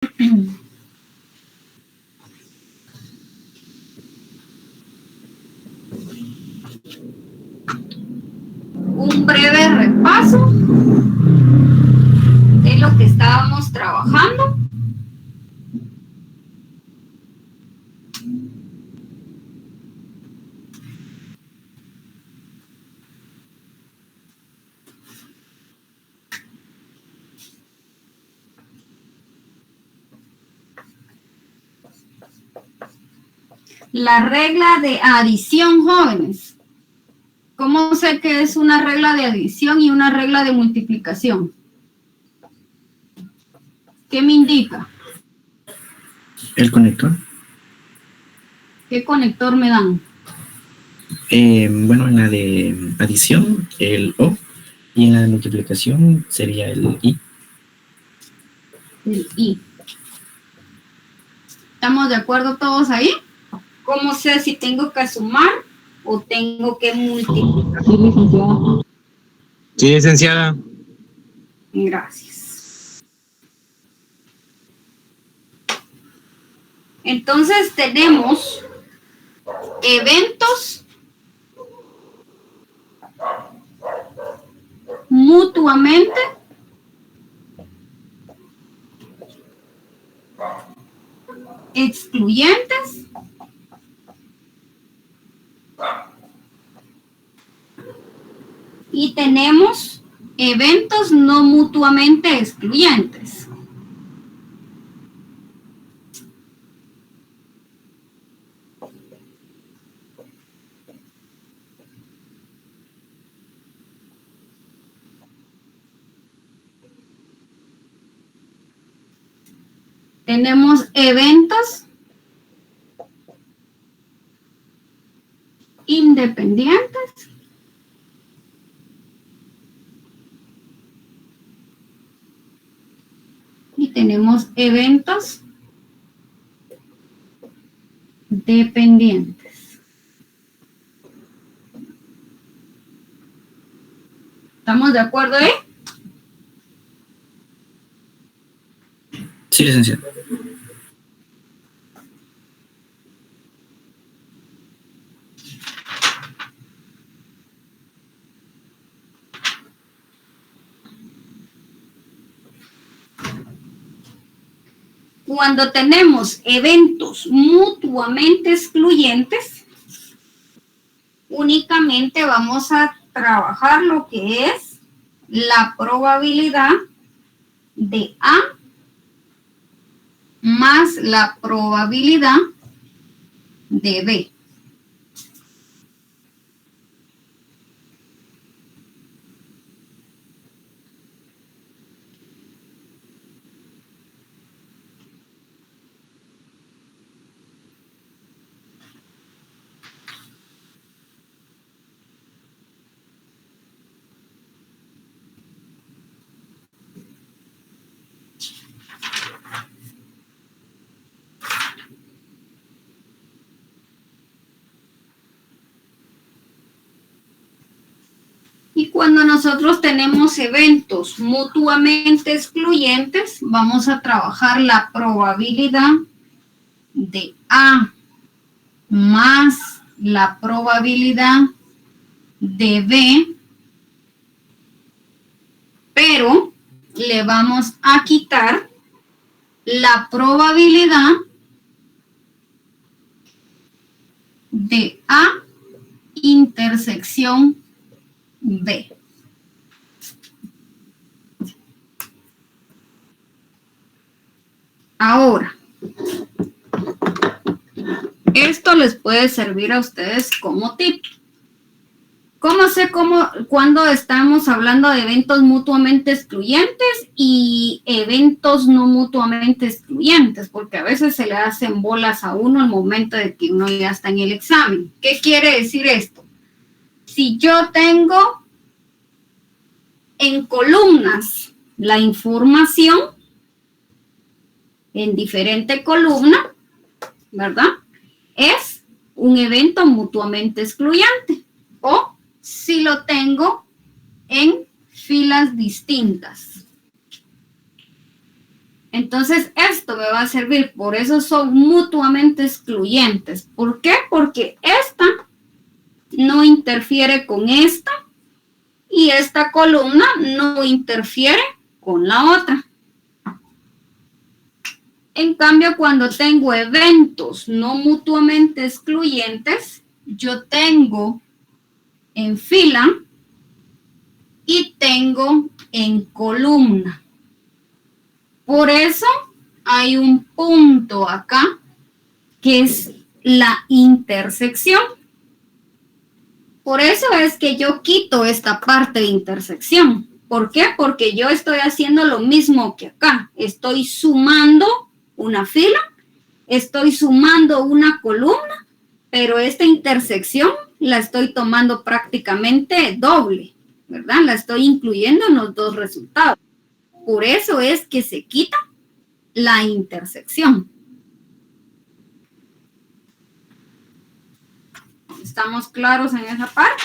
Un breve repaso de lo que estábamos trabajando. La regla de adición, jóvenes. ¿Cómo sé que es una regla de adición y una regla de multiplicación? ¿Qué me indica? El conector. ¿Qué conector me dan? Bueno, en la de adición, el O, y en la de multiplicación sería el I. El I. ¿Estamos de acuerdo todos ahí? ¿Cómo sé si tengo que sumar o tengo que multiplicar? Sí, licenciada. Sí, licenciada. Gracias. Entonces tenemos eventos mutuamente excluyentes y tenemos eventos no mutuamente excluyentes. Tenemos eventos independientes y tenemos eventos dependientes. ¿Estamos de acuerdo ahí? Sí, licenciado. Cuando tenemos eventos mutuamente excluyentes, únicamente vamos a trabajar lo que es la probabilidad de A más la probabilidad de B. Y cuando nosotros tenemos eventos mutuamente excluyentes, vamos a trabajar la probabilidad de A más la probabilidad de B, pero le vamos a quitar la probabilidad de A intersección B. Ahora, esto les puede servir a ustedes como tip. ¿Cómo sé cuando estamos hablando de eventos mutuamente excluyentes y eventos no mutuamente excluyentes? Porque a veces se le hacen bolas a uno al momento de que uno ya está en el examen. ¿Qué quiere decir esto? Si yo tengo en columnas la información en diferente columna, ¿verdad? Es un evento mutuamente excluyente. O si lo tengo en filas distintas. Entonces, esto me va a servir, por eso son mutuamente excluyentes. ¿Por qué? Porque esta no interfiere con esta y esta columna no interfiere con la otra. En cambio, cuando tengo eventos no mutuamente excluyentes, yo tengo en fila y tengo en columna. Por eso hay un punto acá que es la intersección. Por eso es que yo quito esta parte de intersección. ¿Por qué? Porque yo estoy haciendo lo mismo que acá. Estoy sumando una fila, estoy sumando una columna, pero esta intersección la estoy tomando prácticamente doble, ¿verdad? La estoy incluyendo en los dos resultados. Por eso es que se quita la intersección. ¿Estamos claros en esa parte?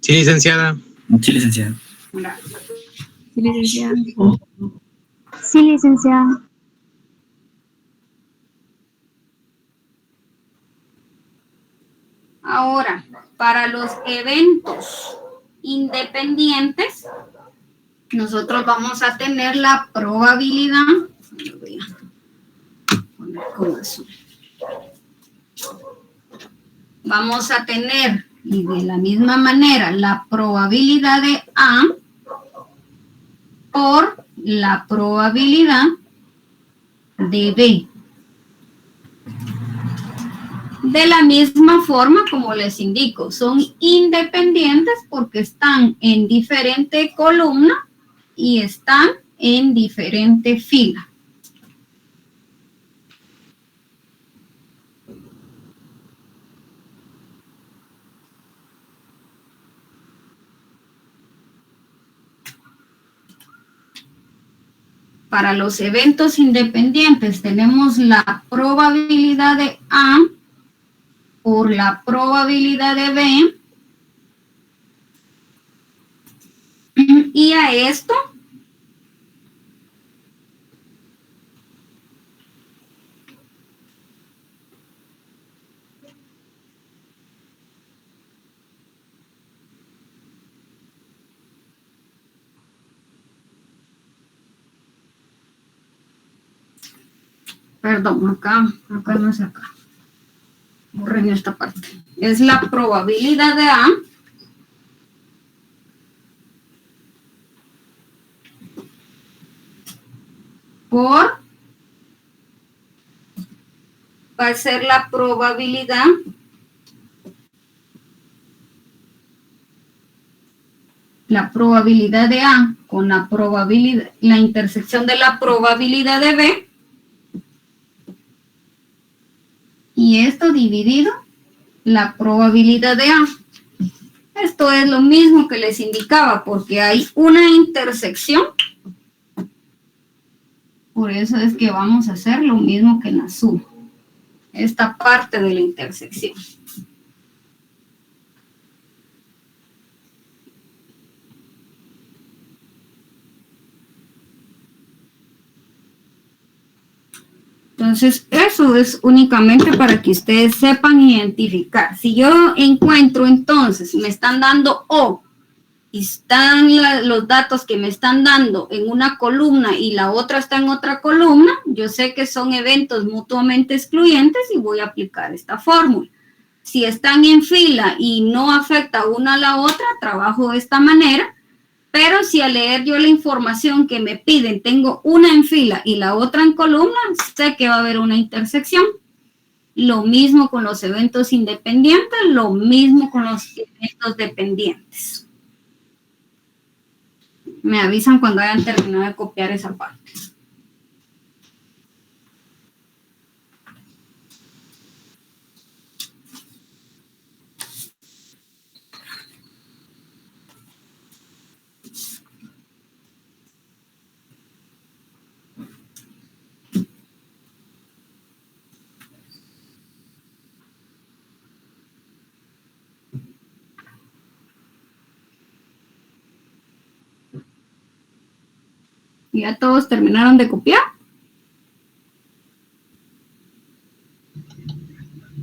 Sí, licenciada. Sí, licenciada. Gracias. Sí, licenciada. Sí, licenciada. Ahora, para los eventos independientes, nosotros vamos a tener la probabilidad. Voy a poner con azul. Vamos a tener, y de la misma manera, la probabilidad de A por la probabilidad de B. De la misma forma, como les indico, son independientes porque están en diferente columna y están en diferente fila. Para los eventos independientes tenemos la probabilidad de A por la probabilidad de B. Y a esto perdón, acá no es acá. Borren esta parte. Es la probabilidad de A por, va a ser la probabilidad de A con la probabilidad, la intersección de la probabilidad de B, y esto dividido la probabilidad de A. Esto es lo mismo que les indicaba, porque hay una intersección. Por eso es que vamos a hacer lo mismo que en la suma. Esta parte de la intersección. Entonces, eso es únicamente para que ustedes sepan identificar. Si yo encuentro, entonces, me están dando O, y están los datos que me están dando en una columna y la otra está en otra columna, yo sé que son eventos mutuamente excluyentes y voy a aplicar esta fórmula. Si están en fila y no afecta una a la otra, trabajo de esta manera. Pero si al leer yo la información que me piden, tengo una en fila y la otra en columna, sé que va a haber una intersección. Lo mismo con los eventos independientes, lo mismo con los eventos dependientes. Me avisan cuando hayan terminado de copiar esa parte. ¿Ya todos terminaron de copiar?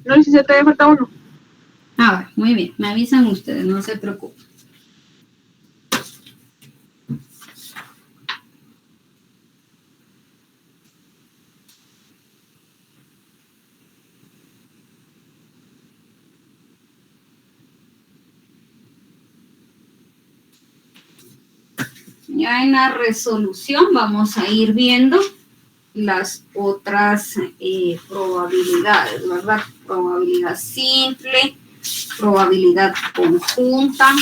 No, si se te falta uno. Ah, bueno, muy bien. Me avisan ustedes, no se preocupen. Ya en la resolución vamos a ir viendo las otras probabilidades, ¿verdad? Probabilidad simple, probabilidad conjunta,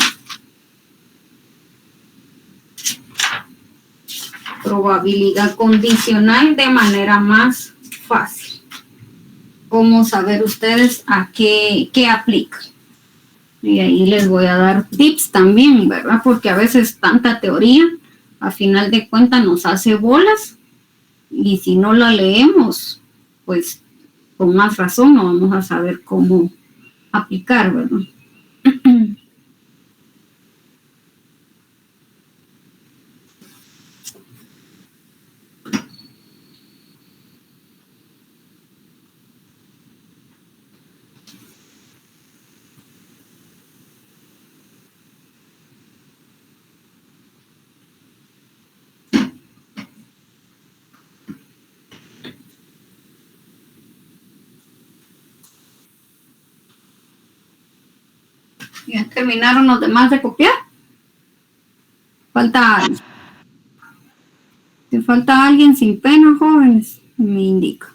probabilidad condicional de manera más fácil. ¿Cómo saber ustedes a qué aplican? Y ahí les voy a dar tips también, ¿verdad? Porque a veces tanta teoría, a final de cuentas, nos hace bolas. Y si no la leemos, pues con más razón no vamos a saber cómo aplicar, ¿verdad? ¿Ya terminaron los demás de copiar? Falta alguien. Si falta alguien sin pena, jóvenes, me indica.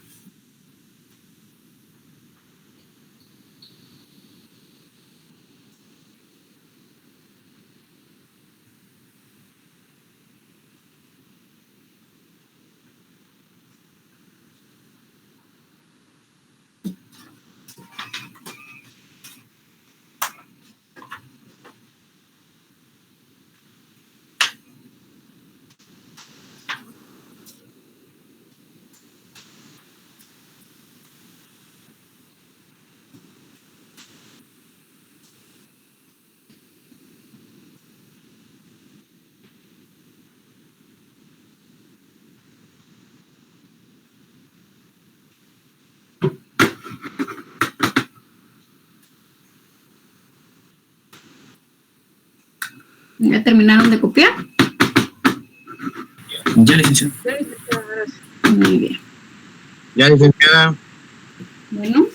¿Ya terminaron de copiar? Ya, licenciado. Muy bien. Ya, licenciada. Bueno.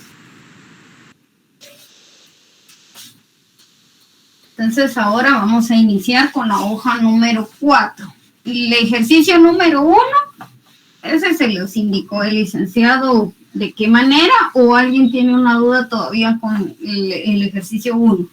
Entonces ahora vamos a iniciar con la hoja número 4. El ejercicio número 1, ese se los indicó el licenciado de qué manera, o alguien tiene una duda todavía con el ejercicio 1.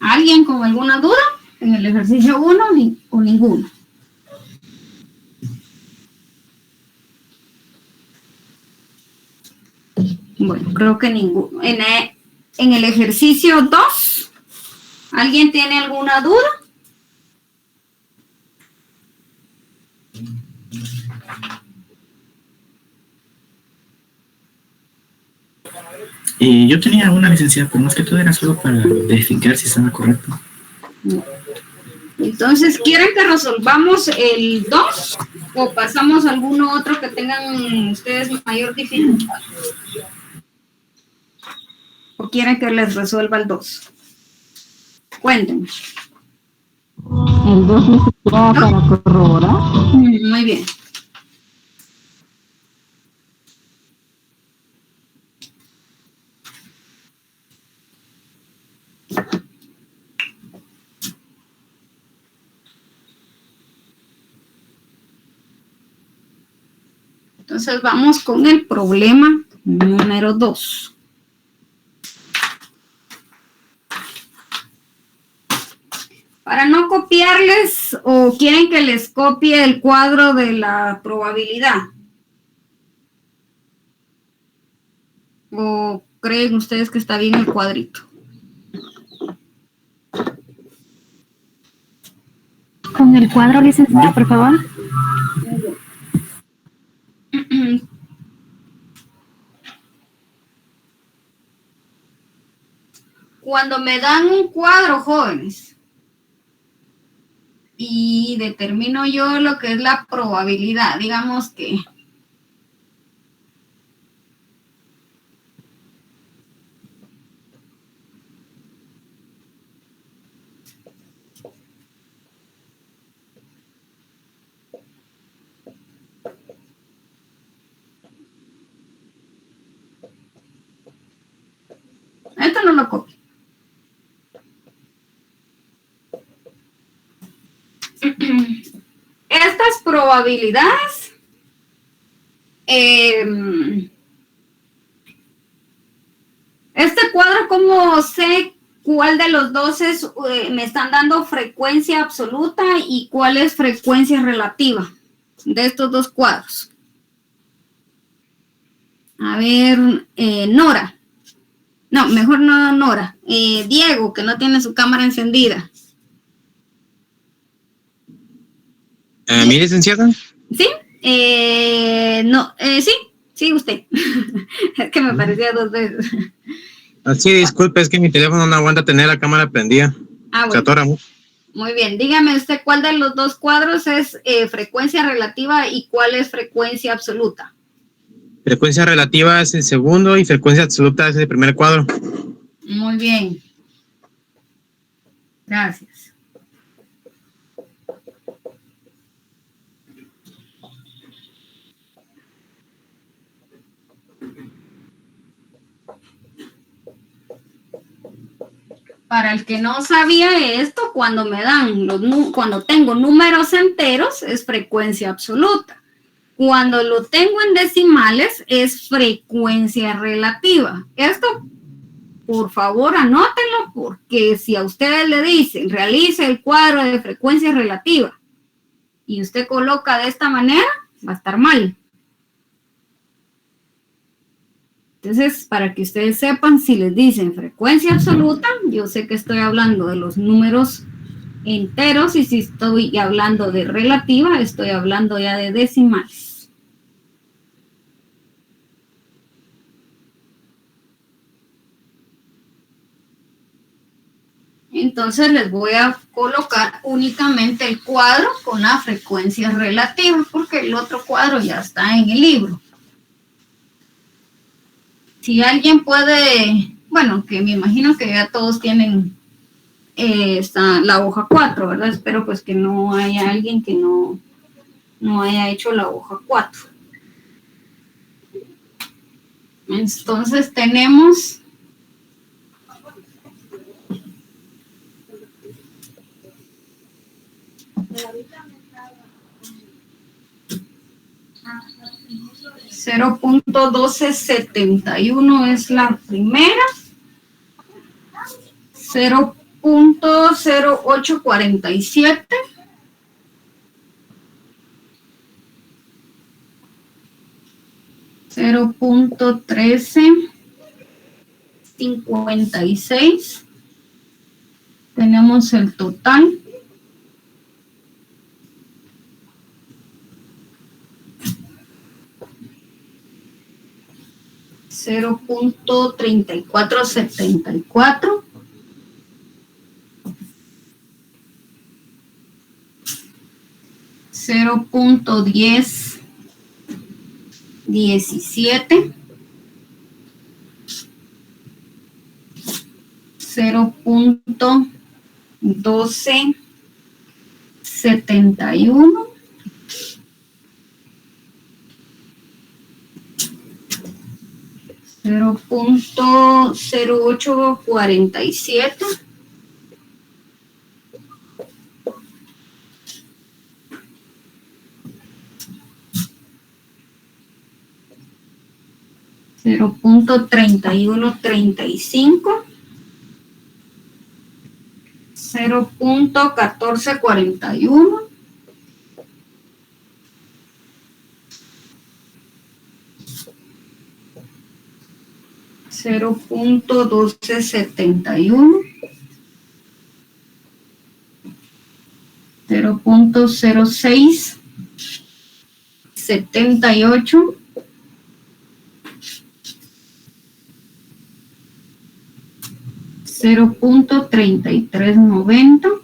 ¿Alguien con alguna duda en el ejercicio 1 o ninguno? Bueno, creo que ninguno. En el ejercicio 2, ¿alguien tiene alguna duda? Yo tenía una, licenciada, pero más que todo era solo para verificar si estaba correcto. No. Entonces, ¿quieren que resolvamos el 2 o pasamos a alguno otro que tengan ustedes mayor dificultad? ¿O quieren que les resuelva el 2? Cuéntenme. El 2 ni siquiera para corroborar. Muy bien. Entonces vamos con el problema número 2. Para no copiarles, o quieren que les copie el cuadro de la probabilidad. ¿O creen ustedes que está bien el cuadrito? Con el cuadro, licenciada, por favor. Cuando me dan un cuadro, jóvenes, y determino yo lo que es la probabilidad, digamos que esto no lo copio. Estas probabilidades este cuadro, ¿cómo sé cuál de los dos me están dando frecuencia absoluta y cuál es frecuencia relativa de estos dos cuadros? A ver, Nora. No, mejor no Nora. Diego, que no tiene su cámara encendida. ¿Mi licenciada? ¿Sí? No, sí, usted. Es que me parecía dos veces. Sí, disculpe, es que mi teléfono no aguanta tener la cámara prendida. Bueno. Se atora mucho. Muy bien, dígame usted cuál de los dos cuadros es frecuencia relativa y cuál es frecuencia absoluta. Frecuencia relativa es el segundo y frecuencia absoluta es el primer cuadro. Muy bien. Gracias. Para el que no sabía esto, cuando me dan cuando tengo números enteros es frecuencia absoluta. Cuando lo tengo en decimales es frecuencia relativa. Esto, por favor, anótenlo, porque si a ustedes le dicen realice el cuadro de frecuencia relativa y usted coloca de esta manera, va a estar mal. Entonces, para que ustedes sepan, si les dicen frecuencia absoluta, yo sé que estoy hablando de los números enteros, y si estoy hablando de relativa, estoy hablando ya de decimales. Entonces, les voy a colocar únicamente el cuadro con la frecuencia relativa, porque el otro cuadro ya está en el libro. Si alguien puede, bueno, que me imagino que ya todos tienen la hoja 4, ¿verdad? Espero pues que no haya alguien que no haya hecho la hoja 4. Entonces tenemos (0.1271) es la primera, 0.0847, 0.1356, tenemos el total. (0.3474), 0.1017, 0.1271, 0.0847, 0.3135, 0.1441, 0.1271, 0.0678, 0.3390.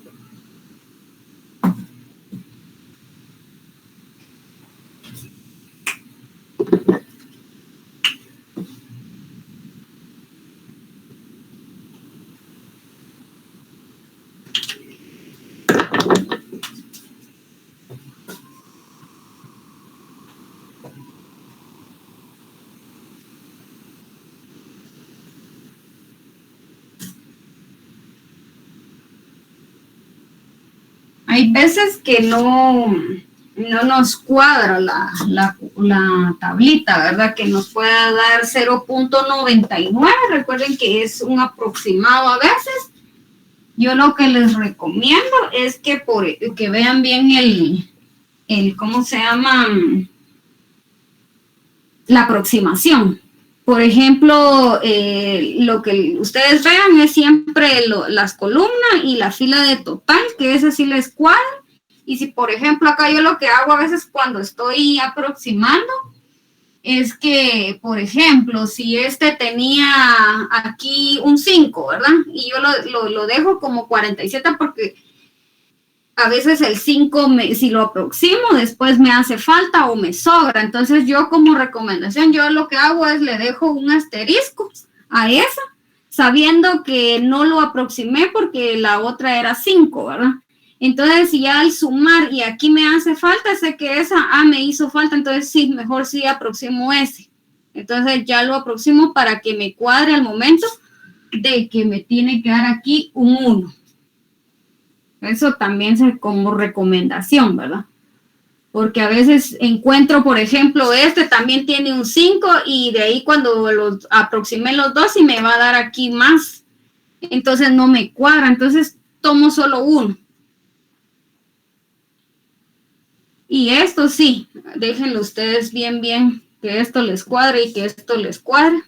Hay veces que no nos cuadra la tablita, ¿verdad? Que nos pueda dar 0.99. Recuerden que es un aproximado a veces. Yo lo que les recomiendo es que vean bien el ¿cómo se llama? La aproximación. Por ejemplo, lo que ustedes vean es siempre las columnas y la fila de total, que es así les cuadra. Y si, por ejemplo, acá yo lo que hago a veces cuando estoy aproximando es que, por ejemplo, si este tenía aquí un 5, ¿verdad? Y yo lo dejo como 47 porque a veces el 5, si lo aproximo, después me hace falta o me sobra. Entonces yo como recomendación, yo lo que hago es le dejo un asterisco a esa, sabiendo que no lo aproximé porque la otra era 5, ¿verdad? Entonces si ya al sumar y aquí me hace falta, sé que esa me hizo falta, entonces sí, mejor sí aproximo ese. Entonces ya lo aproximo para que me cuadre al momento de que me tiene que dar aquí un 1. Eso también es como recomendación, ¿verdad? Porque a veces encuentro, por ejemplo, este también tiene un 5 y de ahí cuando los aproximé los dos y me va a dar aquí más. Entonces no me cuadra, entonces tomo solo uno. Y esto sí, déjenlo ustedes bien, que esto les cuadre y que esto les cuadre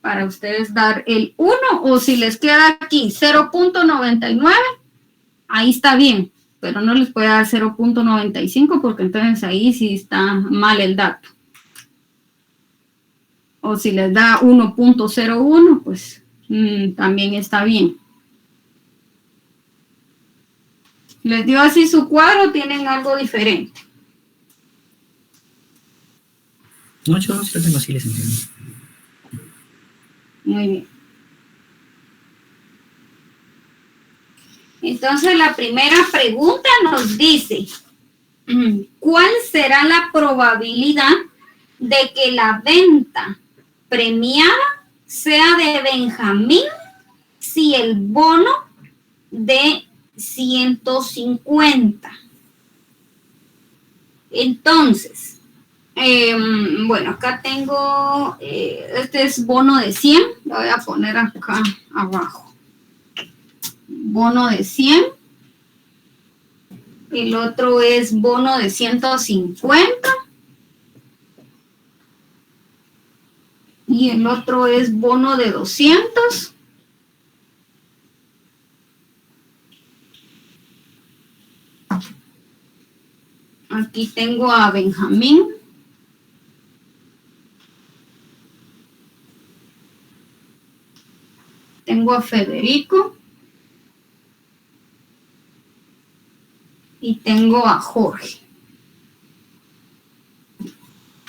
para ustedes dar el 1 o si les queda aquí 0.99. Ahí está bien, pero no les puede dar 0.95 porque entonces ahí sí está mal el dato. O si les da 1.01, pues también está bien. Les dio así su cuadro, tienen algo diferente. No, yo creo que no, sí les entiendo. Muy bien. Entonces la primera pregunta nos dice, ¿cuál será la probabilidad de que la venta premiada sea de Benjamín si el bono de 150? Entonces, bueno, acá tengo, este es bono de 100, lo voy a poner acá abajo. Bono de 100. El otro es bono de 150. Y el otro es bono de 200. Aquí tengo a Benjamín. Tengo a Federico. Y tengo a Jorge.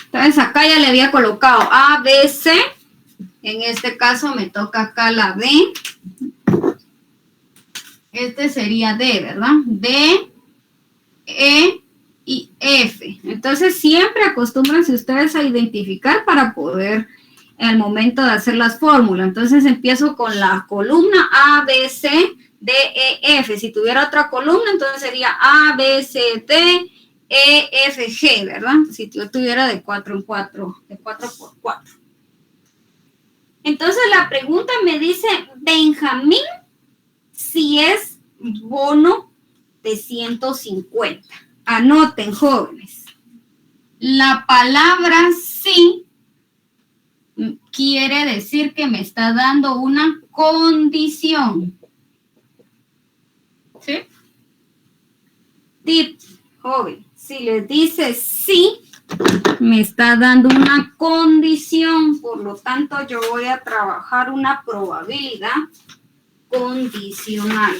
Entonces acá ya le había colocado A, B, C. En este caso me toca acá la D. Este sería D, ¿verdad? D, E y F. Entonces siempre acostúmbrense ustedes a identificar para poder al momento de hacer las fórmulas. Entonces empiezo con la columna A, B, C, D, E, F. Si tuviera otra columna, entonces sería A, B, C, D, E, F, G, ¿verdad? Si yo tuviera de 4 en 4, de 4 por 4. Entonces la pregunta me dice, Benjamín, si es bono de 150. Anoten, jóvenes. La palabra sí quiere decir que me está dando una condición. ¿Sí? Tip, joven, si les dice sí, me está dando una condición, por lo tanto yo voy a trabajar una probabilidad condicional.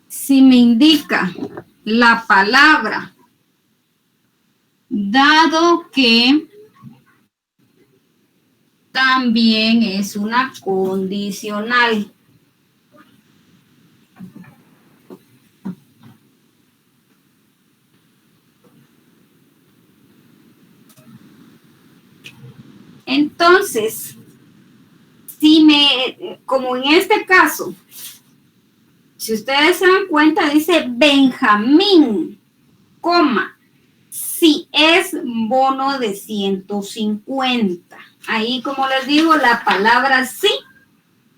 Si me indica la palabra dado que también es una condicional. Entonces, como en este caso, si ustedes se dan cuenta, dice Benjamín, coma, si es bono de 150. Ahí, como les digo, la palabra sí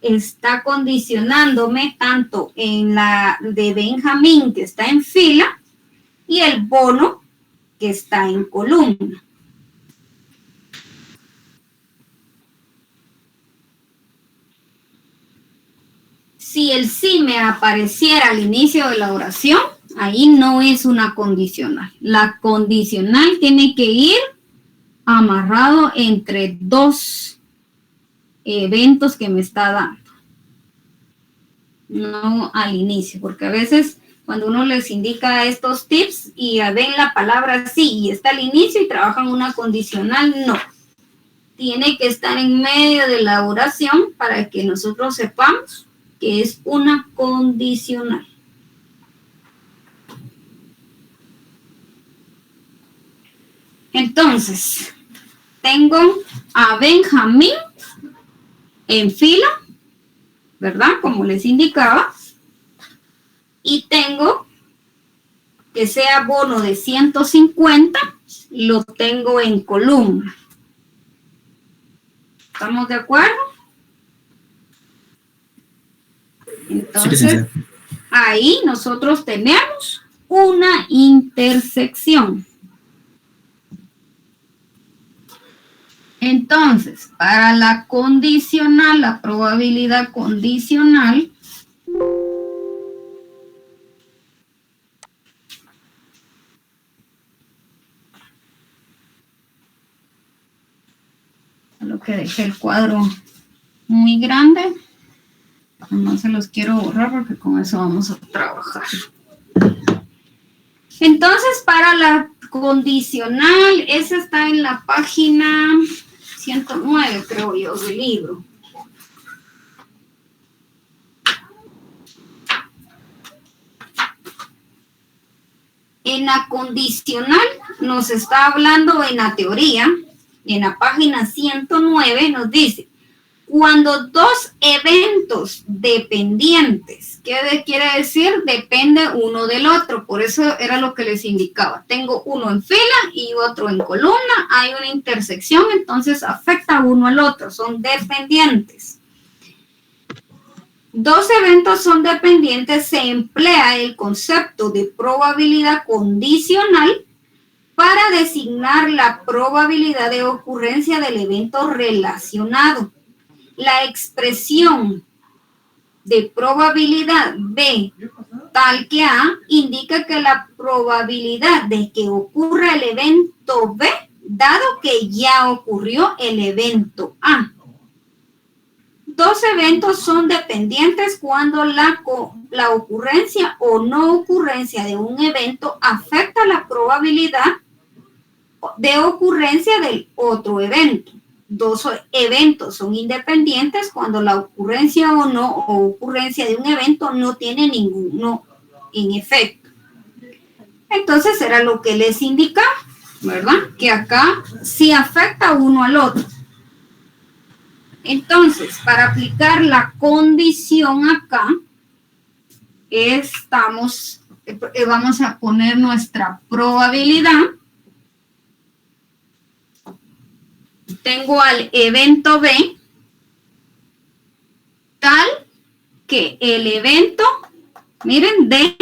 está condicionándome tanto en la de Benjamín, que está en fila, y el bono, que está en columna. Si el sí me apareciera al inicio de la oración, ahí no es una condicional. La condicional tiene que ir amarrado entre dos eventos que me está dando. No al inicio, porque a veces cuando uno les indica estos tips y ven la palabra sí y está al inicio y trabajan una condicional, no. Tiene que estar en medio de la oración para que nosotros sepamos que es una condicional. Entonces, tengo a Benjamín en fila, ¿verdad? Como les indicaba. Y tengo que sea bono de 150, lo tengo en columna. ¿Estamos de acuerdo? Entonces, ahí nosotros tenemos una intersección. Entonces, para la condicional, la probabilidad condicional, lo que dejé el cuadro muy grande. No se los quiero borrar porque con eso vamos a trabajar. Entonces, para la condicional, esa está en la página 109, creo yo, del libro. En la condicional nos está hablando en la teoría, en la página 109 nos dice, cuando dos eventos dependientes, ¿qué quiere decir? Depende uno del otro, por eso era lo que les indicaba. Tengo uno en fila y otro en columna, hay una intersección, entonces afecta uno al otro, son dependientes. Dos eventos son dependientes, se emplea el concepto de probabilidad condicional para designar la probabilidad de ocurrencia del evento relacionado. La expresión de probabilidad B tal que A indica que la probabilidad de que ocurra el evento B, dado que ya ocurrió el evento A. Dos eventos son dependientes cuando la ocurrencia o no ocurrencia de un evento afecta la probabilidad de ocurrencia del otro evento. Dos eventos son independientes cuando la ocurrencia o no ocurrencia de un evento no tiene ninguno en efecto. Entonces era lo que les indicaba, ¿verdad? Que acá sí afecta uno al otro. Entonces, para aplicar la condición acá, vamos a poner nuestra probabilidad. Tengo al evento B tal que el evento, miren, D,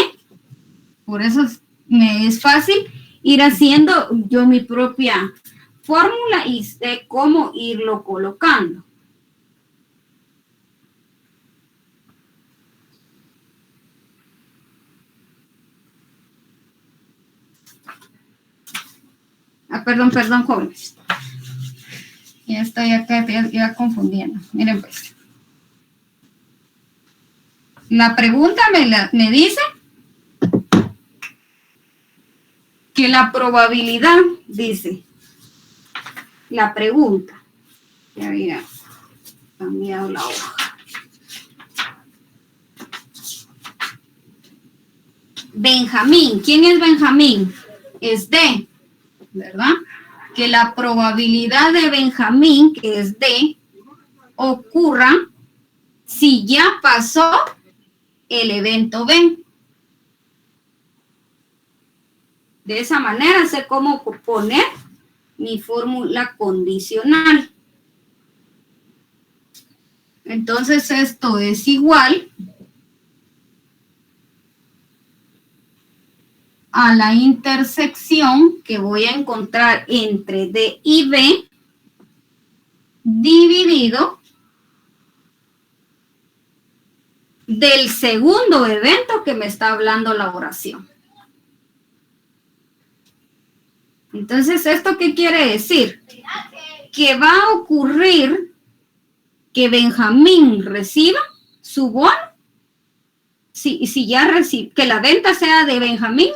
por eso me es fácil ir haciendo yo mi propia fórmula y sé cómo irlo colocando. Perdón, jóvenes. Ya estoy acá ya confundiendo. Miren pues. La pregunta me dice que la probabilidad, dice, la pregunta, ya había cambiado la hoja. Benjamín, ¿quién es Benjamín? Es D, ¿verdad? Que la probabilidad de Benjamín, que es D, ocurra si ya pasó el evento B. De esa manera sé cómo poner mi fórmula condicional. Entonces esto es igual a la intersección que voy a encontrar entre D y B dividido del segundo evento que me está hablando la oración. Entonces, ¿esto qué quiere decir? Que va a ocurrir que Benjamín reciba su bono, si ya recibe, que la venta sea de Benjamín,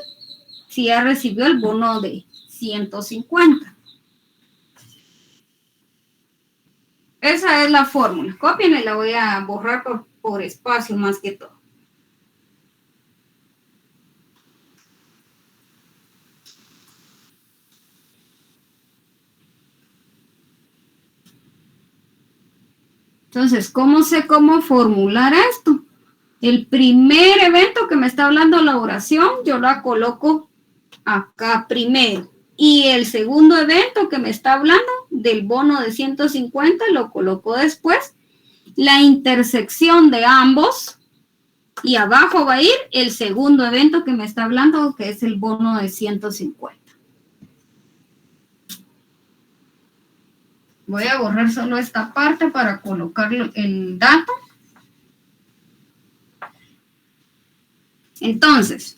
si ya recibió el bono de 150. Esa es la fórmula. Cópienla y la voy a borrar por espacio más que todo. Entonces, ¿cómo sé cómo formular esto? El primer evento que me está hablando la oración, yo la coloco acá primero. Y el segundo evento que me está hablando del bono de 150 lo coloco después. La intersección de ambos. Y abajo va a ir el segundo evento que me está hablando, que es el bono de 150. Voy a borrar solo esta parte para colocar el dato. Entonces,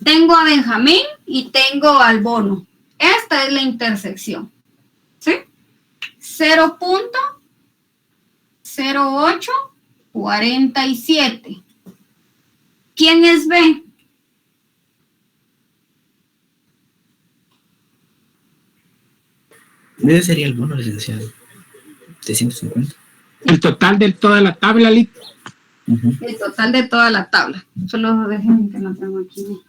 tengo a Benjamín y tengo al bono. Esta es la intersección. ¿Sí? 0.0847. ¿Quién es B? Ese sería el bono, licenciado, de 150. El total de toda la tabla, Lito. El total de toda la tabla. Solo dejen que lo tengo aquí.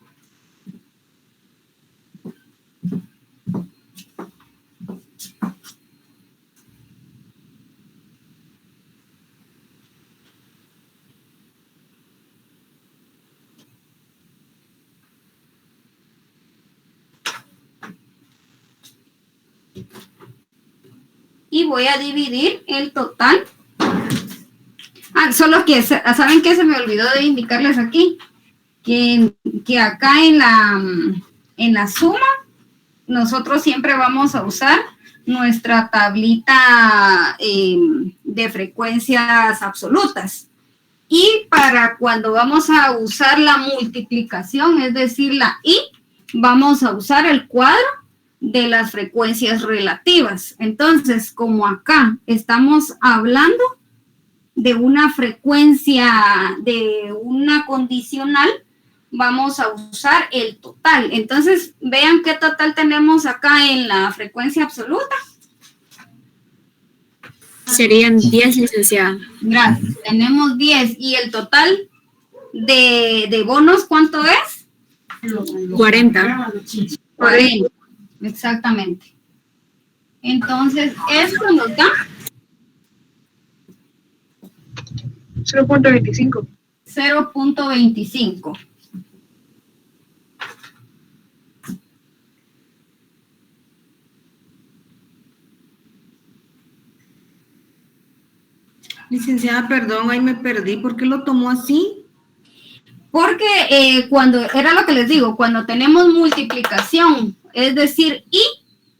Y voy a dividir el total. Solo que, ¿saben qué? Se me olvidó de indicarles aquí. Que acá en la suma, nosotros siempre vamos a usar nuestra tablita de frecuencias absolutas. Y para cuando vamos a usar la multiplicación, es decir, la I, vamos a usar el cuadro de las frecuencias relativas. Entonces, como acá estamos hablando de una frecuencia, de una condicional, vamos a usar el total. Entonces, vean qué total tenemos acá en la frecuencia absoluta. Serían 10, licenciada. Gracias. Tenemos 10. ¿Y el total de bonos cuánto es? 40. 40. Exactamente. Entonces, esto nos da 0.25. 0.25. Licenciada, perdón, ahí me perdí. ¿Por qué lo tomó así? Porque cuando, era lo que les digo, cuando tenemos multiplicación, es decir, y,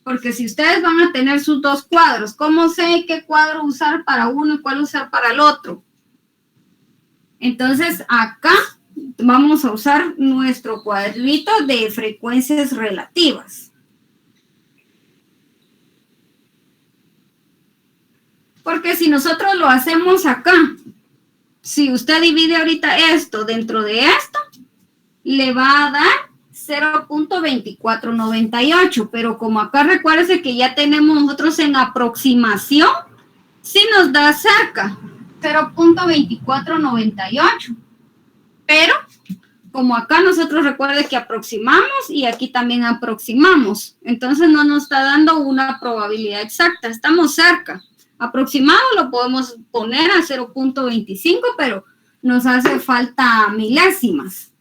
porque si ustedes van a tener sus dos cuadros, ¿cómo sé qué cuadro usar para uno y cuál usar para el otro? Entonces, acá vamos a usar nuestro cuadrito de frecuencias relativas. Porque si nosotros lo hacemos acá, si usted divide ahorita esto dentro de esto, le va a dar 0.2498, pero como acá recuérdese que ya tenemos nosotros en aproximación, sí nos da cerca, 0.2498, pero como acá nosotros recuerde que aproximamos y aquí también aproximamos, entonces no nos está dando una probabilidad exacta, estamos cerca. Aproximado lo podemos poner a 0.25, pero nos hace falta milésimas.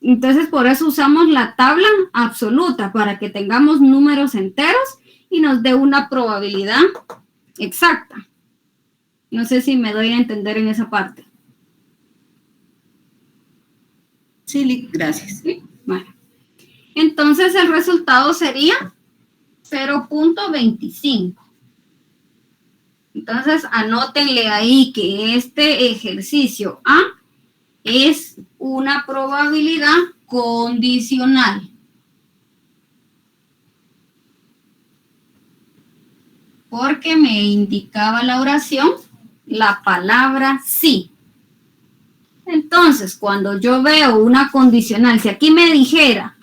Entonces, por eso usamos la tabla absoluta, para que tengamos números enteros y nos dé una probabilidad exacta. No sé si me doy a entender en esa parte. Sí, gracias. ¿Sí? Bueno. Entonces, el resultado sería 0.25. Entonces, anótenle ahí que este ejercicio A es una probabilidad condicional. Porque me indicaba la oración la palabra sí. Entonces, cuando yo veo una condicional, si aquí me dijera,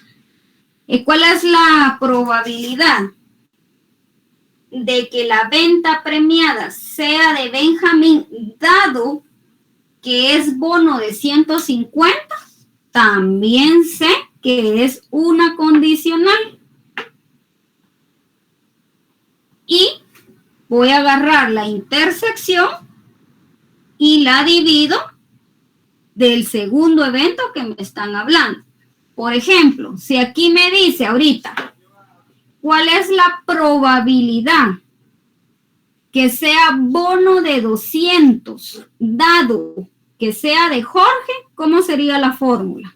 ¿cuál es la probabilidad de que la venta premiada sea de Benjamín, dado que es bono de 150? También sé que es una condicional. Y voy a agarrar la intersección y la divido del segundo evento que me están hablando. Por ejemplo, si aquí me dice ahorita, ¿cuál es la probabilidad que sea bono de 200, dado que sea de Jorge? ¿Cómo sería la fórmula?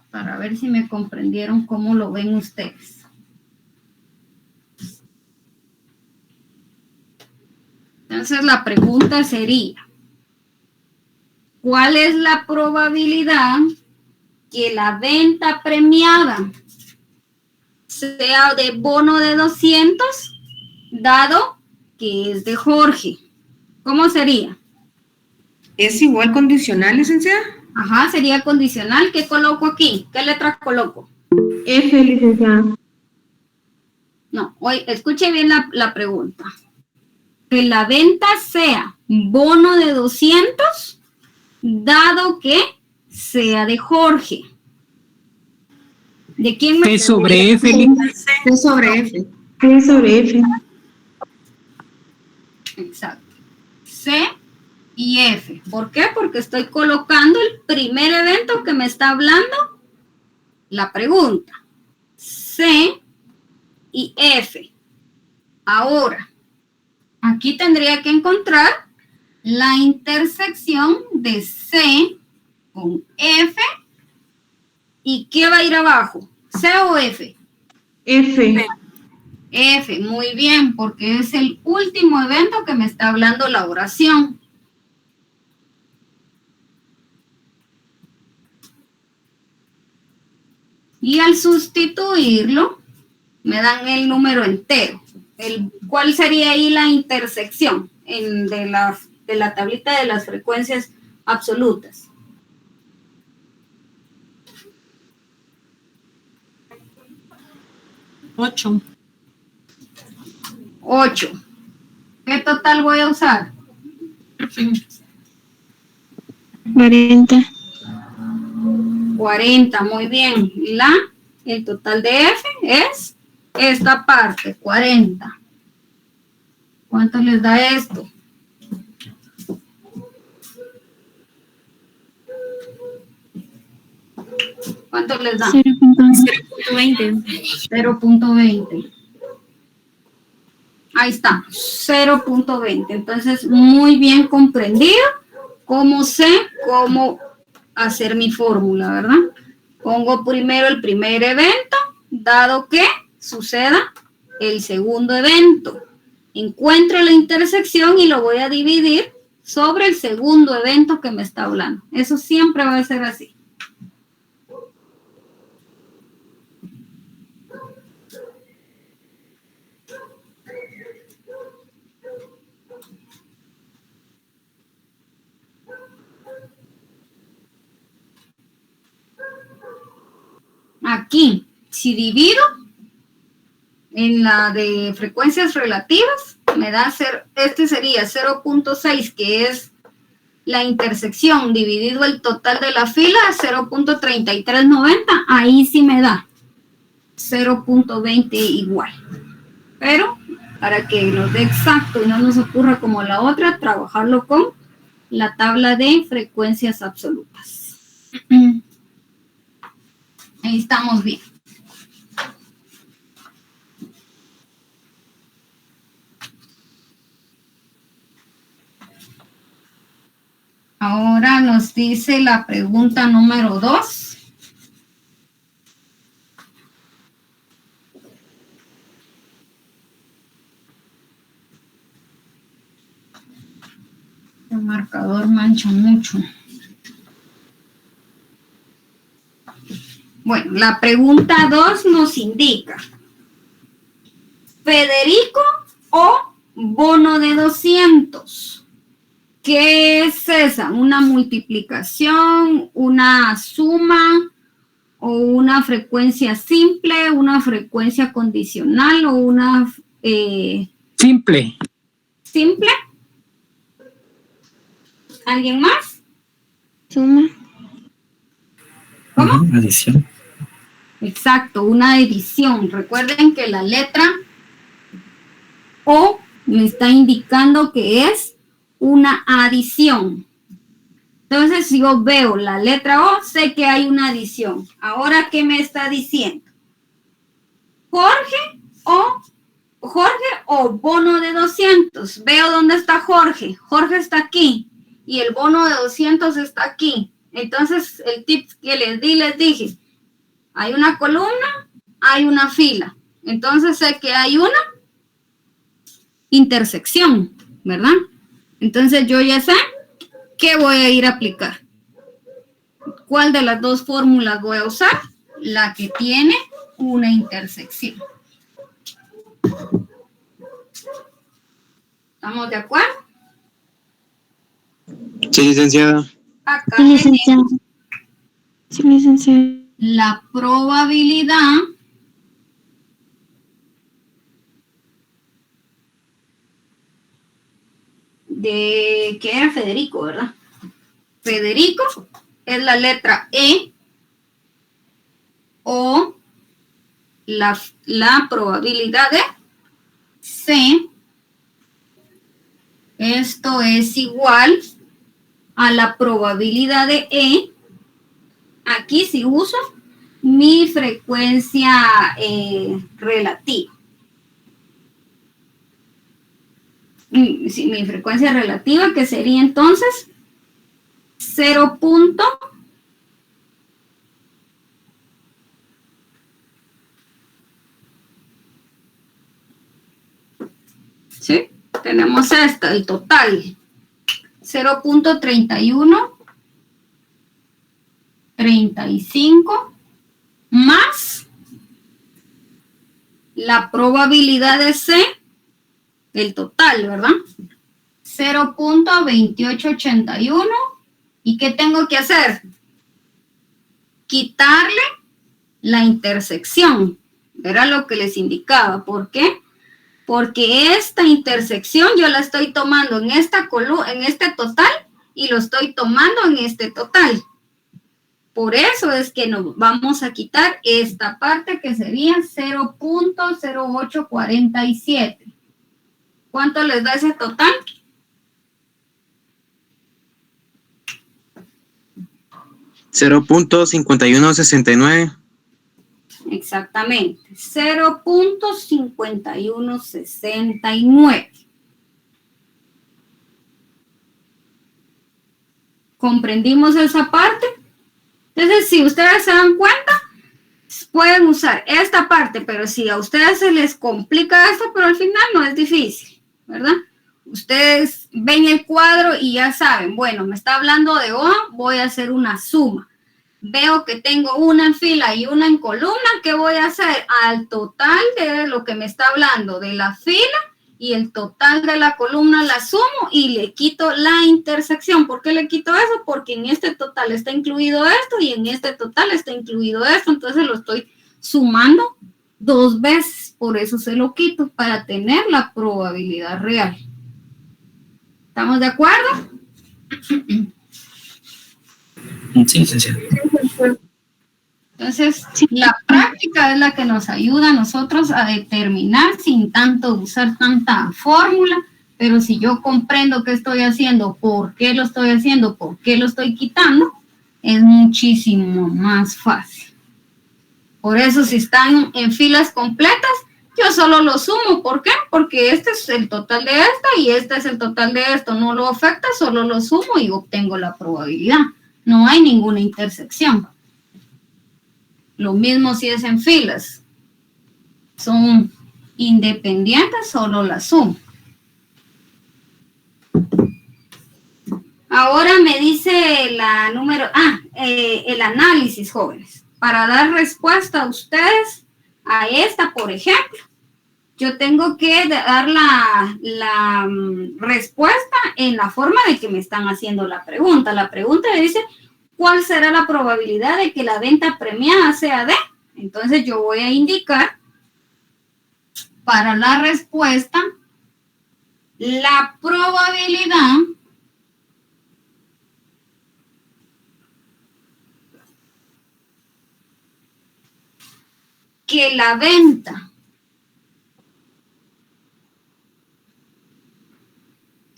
Para ver si me comprendieron cómo lo ven ustedes. Entonces la pregunta sería, ¿cuál es la probabilidad que la venta premiada sea de bono de 200, dado que es de Jorge? ¿Cómo sería? ¿Es igual condicional, licenciada? Ajá, sería condicional. ¿Qué coloco aquí? ¿Qué letra coloco? F, licenciada. No, escuche bien la pregunta. Que la venta sea bono de 200, dado que sea de Jorge. ¿De quién me T sobre F, C sobre F. T sobre F. Exacto. C y F. ¿Por qué? Porque estoy colocando el primer evento que me está hablando la pregunta. C y F. Ahora, aquí tendría que encontrar la intersección de C con F. ¿Y qué va a ir abajo? ¿C o F? F. F, muy bien, porque es el último evento que me está hablando la oración. Y al sustituirlo, me dan el número entero. ¿Cuál sería ahí la intersección de la tablita de las frecuencias absolutas? 8. 8. ¿Qué total voy a usar? 40. 40, muy bien. El total de F es esta parte, 40. ¿Cuánto les da esto? ¿Cuánto les da? 0.20. 0.20. Ahí está, 0.20. Entonces, muy bien comprendido. ¿Cómo sé cómo hacer mi fórmula, verdad? Pongo primero el primer evento, dado que suceda el segundo evento. Encuentro la intersección y lo voy a dividir sobre el segundo evento que me está hablando. Eso siempre va a ser así. Aquí, si divido en la de frecuencias relativas, me da este sería 0.6, que es la intersección dividido el total de la fila, 0.3390, ahí sí me da 0.20 igual. Pero para que nos dé exacto y no nos ocurra como la otra, trabajarlo con la tabla de frecuencias absolutas. Ahí estamos bien. Ahora nos dice la pregunta número 2. El marcador mancha mucho. Bueno, la pregunta 2 nos indica Federico o bono de 200. ¿Qué es esa? ¿Una multiplicación, una suma o una frecuencia simple, una frecuencia condicional o una Simple. simple? ¿Alguien más? Suma. ¿Cómo? Adición. Exacto, una edición. Recuerden que la letra O me está indicando que es una adición. Entonces, si yo veo la letra O, sé que hay una adición. Ahora, ¿qué me está diciendo? Jorge o bono de 200. Veo dónde está Jorge. Jorge está aquí y el bono de 200 está aquí. Entonces, el tip que les dije, hay una columna, hay una fila. Entonces, sé que hay una intersección, ¿verdad? Entonces, yo ya sé qué voy a ir a aplicar. ¿Cuál de las dos fórmulas voy a usar? La que tiene una intersección. ¿Estamos de acuerdo? Sí, licenciada. Acá Sí, licenciada. tenemos Sí, licenciada. la probabilidad de que era Federico, ¿verdad? Federico es la letra E o la probabilidad de C. Esto es igual a la probabilidad de E. Aquí sí uso mi frecuencia relativa. Sí, mi frecuencia relativa, que sería entonces 0. ¿Sí? Tenemos esta, el total. 0.31, 35, más la probabilidad de C, el total, ¿verdad? 0.2881. ¿Y qué tengo que hacer? Quitarle la intersección. Era lo que les indicaba. ¿Por qué? Porque esta intersección yo la estoy tomando en esta en este total y lo estoy tomando en este total. Por eso es que nos vamos a quitar esta parte que sería 0.0847. ¿Cuánto les da ese total? $0.5169. Exactamente, 0.5169. ¿Comprendimos esa parte? Entonces, si ustedes se dan cuenta, pueden usar esta parte, pero si a ustedes se les complica esto, pero al final no es difícil, ¿verdad? Ustedes ven el cuadro y ya saben, bueno, me está hablando de O, voy a hacer una suma. Veo que tengo una en fila y una en columna, ¿qué voy a hacer? Al total de lo que me está hablando de la fila y el total de la columna la sumo y le quito la intersección. ¿Por qué le quito eso? Porque en este total está incluido esto y en este total está incluido esto, entonces lo estoy sumando 2 veces, por eso se lo quito, para tener la probabilidad real. ¿Estamos de acuerdo? Sí, licenciada. Entonces, la práctica es la que nos ayuda a nosotros a determinar sin tanto usar tanta fórmula, pero si yo comprendo qué estoy haciendo, por qué lo estoy haciendo, por qué lo estoy quitando, es muchísimo más fácil. Por eso, si están en filas completas, yo solo lo sumo. ¿Por qué? Porque este es el total de esta y este es el total de esto. No lo afecta, solo lo sumo y obtengo la probabilidad. No hay ninguna intersección. Lo mismo si es en filas. Son independientes, solo la sumo. Ahora me dice la número... el análisis, jóvenes. Para dar respuesta a ustedes a esta, por ejemplo, yo tengo que dar la respuesta en la forma de que me están haciendo la pregunta. La pregunta le dice, ¿cuál será la probabilidad de que la venta premiada sea D? Entonces yo voy a indicar para la respuesta la probabilidad que la venta.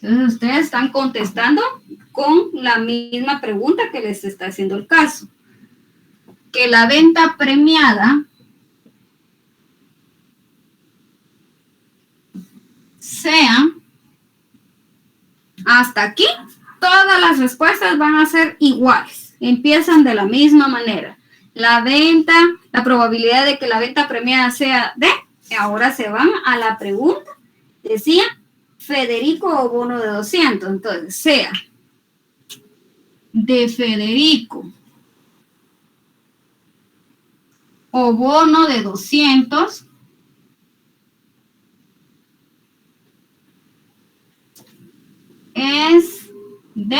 Entonces ustedes están contestando con la misma pregunta que les está haciendo el caso. Que la venta premiada sea, hasta aquí, todas las respuestas van a ser iguales. Empiezan de la misma manera. La venta, la probabilidad de que la venta premiada sea D. Ahora se van a la pregunta. Decía, Federico o bono de 200. Entonces, sea de Federico o bono de 200 es de,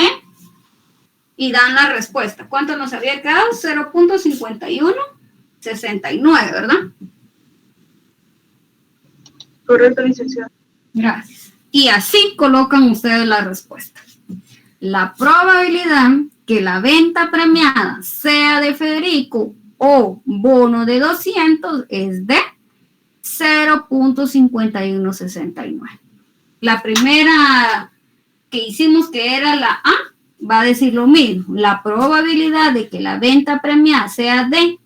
y dan la respuesta. ¿Cuánto nos había quedado? 0.5169, ¿verdad? Correcto, licenciada. Gracias. Y así colocan ustedes la respuesta. La probabilidad que la venta premiada sea de Federico o bono de 200 es de 0.5169. La primera que hicimos, que era la A, va a decir lo mismo. La probabilidad de que la venta premiada sea de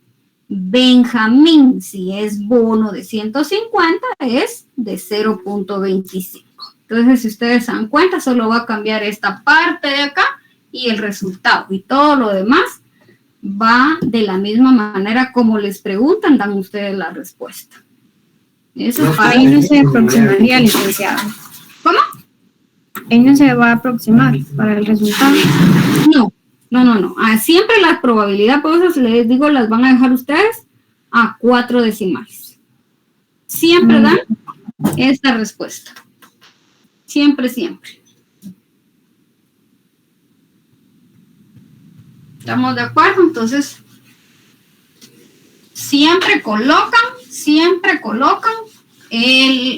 Benjamín, si es bono de 150, es de 0.25. Entonces, si ustedes se dan cuenta, solo va a cambiar esta parte de acá y el resultado. Y todo lo demás va de la misma manera como les preguntan, dan ustedes la respuesta. Eso es Ahí no se aproximaría, licenciada. ¿Cómo? Ahí no se va a aproximar para el resultado. No. Siempre la probabilidad, por eso les digo, las van a dejar ustedes a 4 decimales. Siempre dan esta respuesta. Siempre. ¿Estamos de acuerdo? Entonces, siempre colocan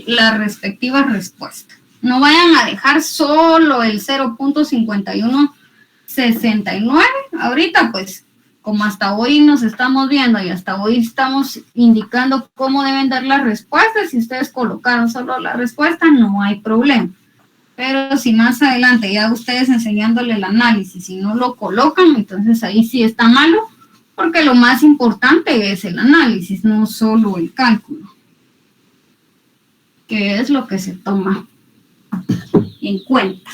la respectiva respuesta. No vayan a dejar solo el 0.5169. Ahorita, pues, como hasta hoy nos estamos viendo y hasta hoy estamos indicando cómo deben dar las respuestas, si ustedes colocaron solo la respuesta, no hay problema. Pero si más adelante ya ustedes enseñándole el análisis y no lo colocan, entonces ahí sí está malo, porque lo más importante es el análisis, no solo el cálculo, que es lo que se toma en cuenta.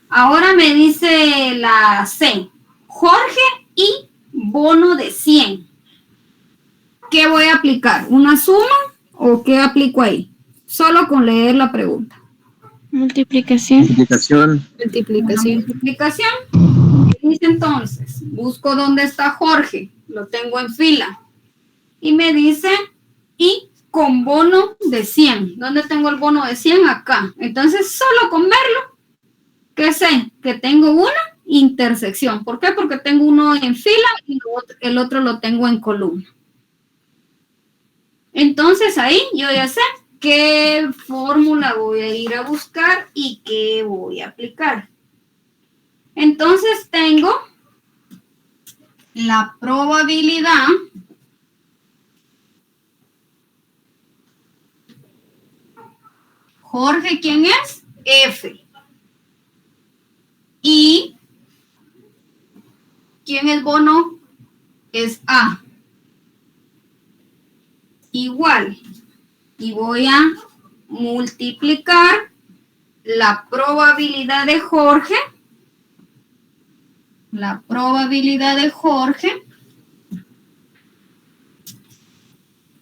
Ahora me dice la C, Jorge y bono de 100. ¿Qué voy a aplicar? ¿Una suma o qué aplico ahí? Solo con leer la pregunta. Multiplicación. Multiplicación. Una multiplicación. ¿Qué dice entonces? Busco dónde está Jorge. Lo tengo en fila. Y me dice, y con bono de 100. ¿Dónde tengo el bono de 100? Acá. Entonces, solo con verlo, ¿qué sé? Que tengo una intersección. ¿Por qué? Porque tengo uno en fila y el otro lo tengo en columna. Entonces, ahí yo ya sé qué fórmula voy a ir a buscar y qué voy a aplicar. Entonces, tengo la probabilidad Jorge, ¿quién es? F. Y ¿quién es bono? Es A. Igual. Y voy a multiplicar la probabilidad de Jorge. La probabilidad de Jorge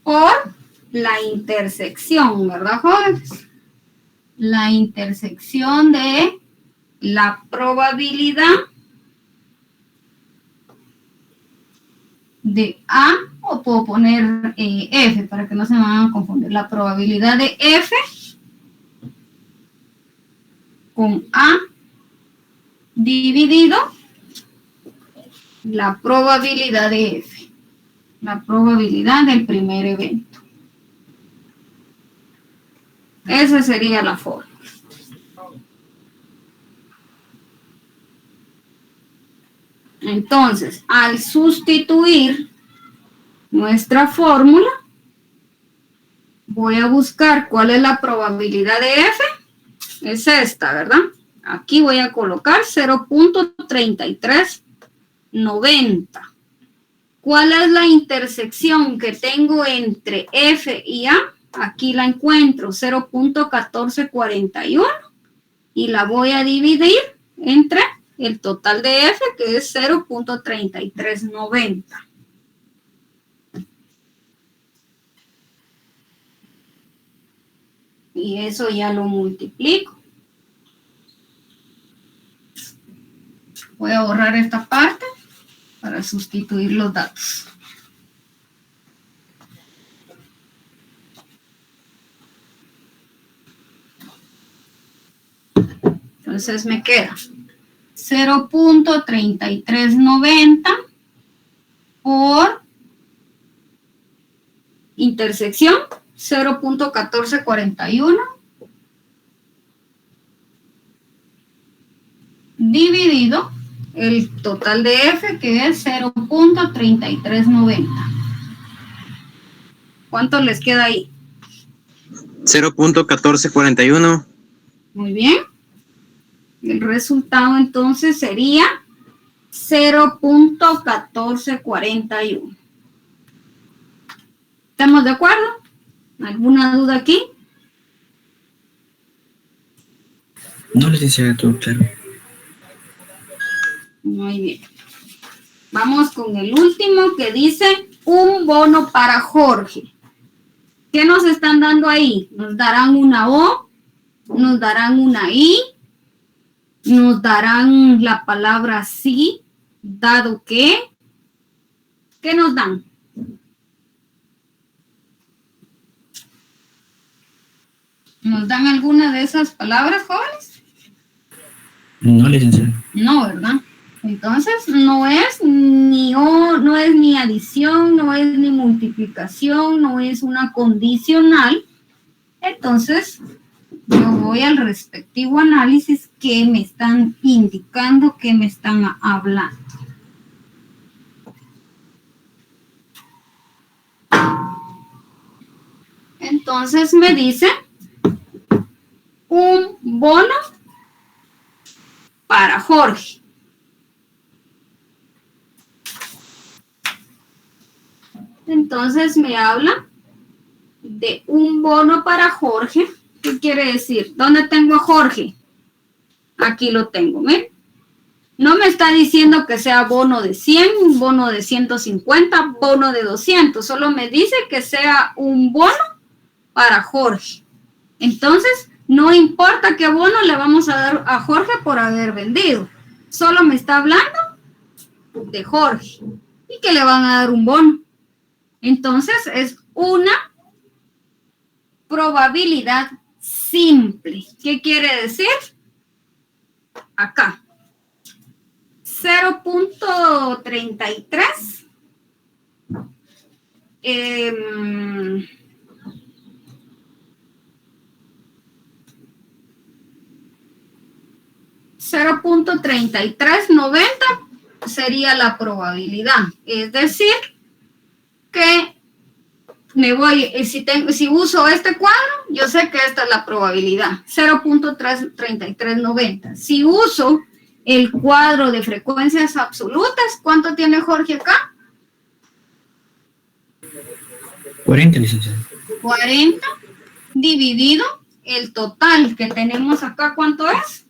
por la intersección, ¿verdad, jóvenes? La intersección de la probabilidad de A, o puedo poner F para que no se me vayan a confundir. La probabilidad de F con A dividido la probabilidad de F. La probabilidad del primer evento. Esa sería la fórmula. Entonces, al sustituir nuestra fórmula, voy a buscar cuál es la probabilidad de F. Es esta, ¿verdad? Aquí voy a colocar 0.3390. ¿Cuál es la intersección que tengo entre F y A? Aquí la encuentro, 0.1441. Y la voy a dividir entre el total de F, que es 0.3390. Y eso ya lo multiplico. Voy a borrar esta parte para sustituir los datos. Entonces me queda 0.3390 por intersección 0.1441 dividido el total de F, que es 0.3390. ¿Cuánto les queda ahí? 0.1441. Muy bien. El resultado entonces sería 0.1441. ¿Estamos de acuerdo? ¿Alguna duda aquí? No, licenciada, todo claro. Muy bien. Vamos con el último que dice un bono para Jorge. ¿Qué nos están dando ahí? Nos darán una O, nos darán una I, nos darán la palabra sí, dado que. ¿Qué nos dan? ¿Nos dan alguna de esas palabras, jóvenes? No, licenciada. No, ¿verdad? Entonces, no es ni O, no es ni adición, no es ni multiplicación, no es una condicional. Entonces, yo voy al respectivo análisis que me están indicando, que me están hablando. Entonces, me dice un bono para Jorge. Entonces me habla de un bono para Jorge. ¿Qué quiere decir? ¿Dónde tengo a Jorge? Aquí lo tengo, ¿ven? No me está diciendo que sea bono de 100, bono de 150, bono de 200. Solo me dice que sea un bono para Jorge. Entonces, No importa qué bono le vamos a dar a Jorge por haber vendido. Solo me está hablando de Jorge y que le van a dar un bono. Entonces es una probabilidad simple. ¿Qué quiere decir? Acá. 0.33 0.3390 sería la probabilidad. Es decir, que me voy, si uso este cuadro, yo sé que esta es la probabilidad, 0.3390. Si uso el cuadro de frecuencias absolutas, ¿cuánto tiene Jorge acá? 40, licenciada. 40 dividido el total que tenemos acá, ¿cuánto es?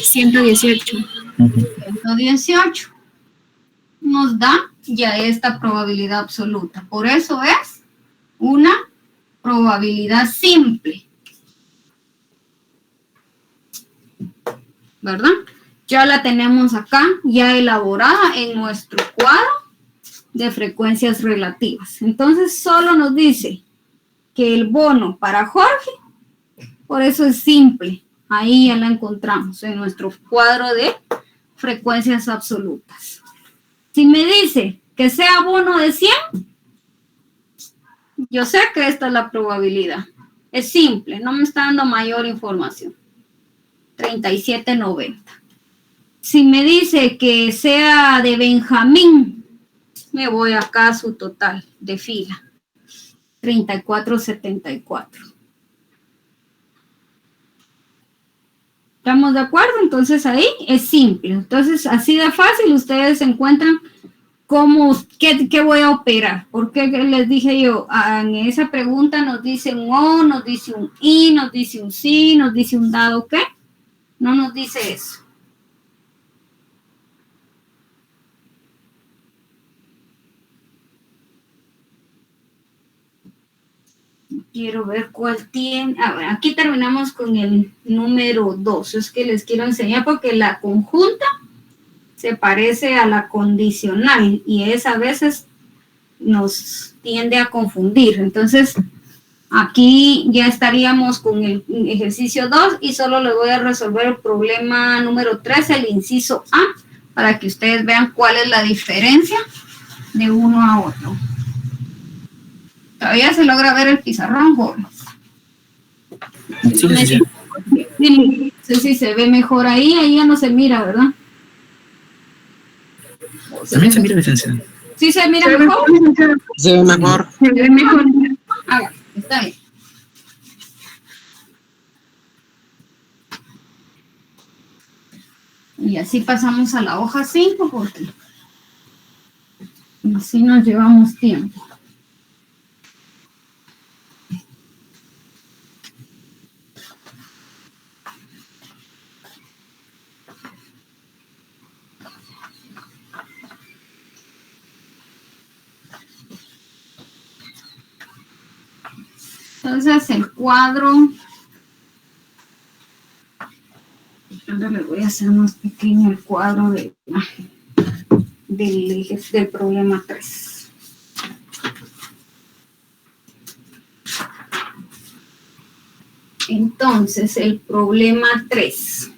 118. 118. Nos da ya esta probabilidad absoluta. Por eso es una probabilidad simple. ¿Verdad? Ya la tenemos acá, ya elaborada en nuestro cuadro de frecuencias relativas. Entonces, solo nos dice que el bono para Jorge, por eso es simple. Ahí ya la encontramos en nuestro cuadro de frecuencias absolutas. Si me dice que sea bono de 100, yo sé que esta es la probabilidad. Es simple, no me está dando mayor información. 37.90. Si me dice que sea de Benjamín, me voy acá a su total de fila. 34.74. ¿Estamos de acuerdo? Entonces ahí es simple. Entonces así de fácil ustedes encuentran cómo, qué voy a operar. Porque les dije yo, en esa pregunta nos dice un O, nos dice un I, nos dice un sí, nos dice un dado qué. No nos dice eso. Quiero ver cuál tiene. A ver, aquí terminamos con el número 2. Es que les quiero enseñar porque la conjunta se parece a la condicional y esa a veces nos tiende a confundir. Entonces, aquí ya estaríamos con el ejercicio 2 y solo les voy a resolver el problema número 3, el inciso A, para que ustedes vean cuál es la diferencia de uno a otro. Todavía se logra ver el pizarrón, jóvenes. Sí, licenciada. Sí, sí, se ve mejor ahí ya no se mira, ¿verdad? También se mira, licenciada. ¿Sí se mira Se ve mejor? mejor, licenciada. Se ve mejor. Se ve mejor. Ah, está bien. Y así pasamos a la hoja 5 porque así nos llevamos tiempo. Entonces el cuadro, ahora le voy a hacer más pequeño el cuadro del problema 3. Entonces el problema 3.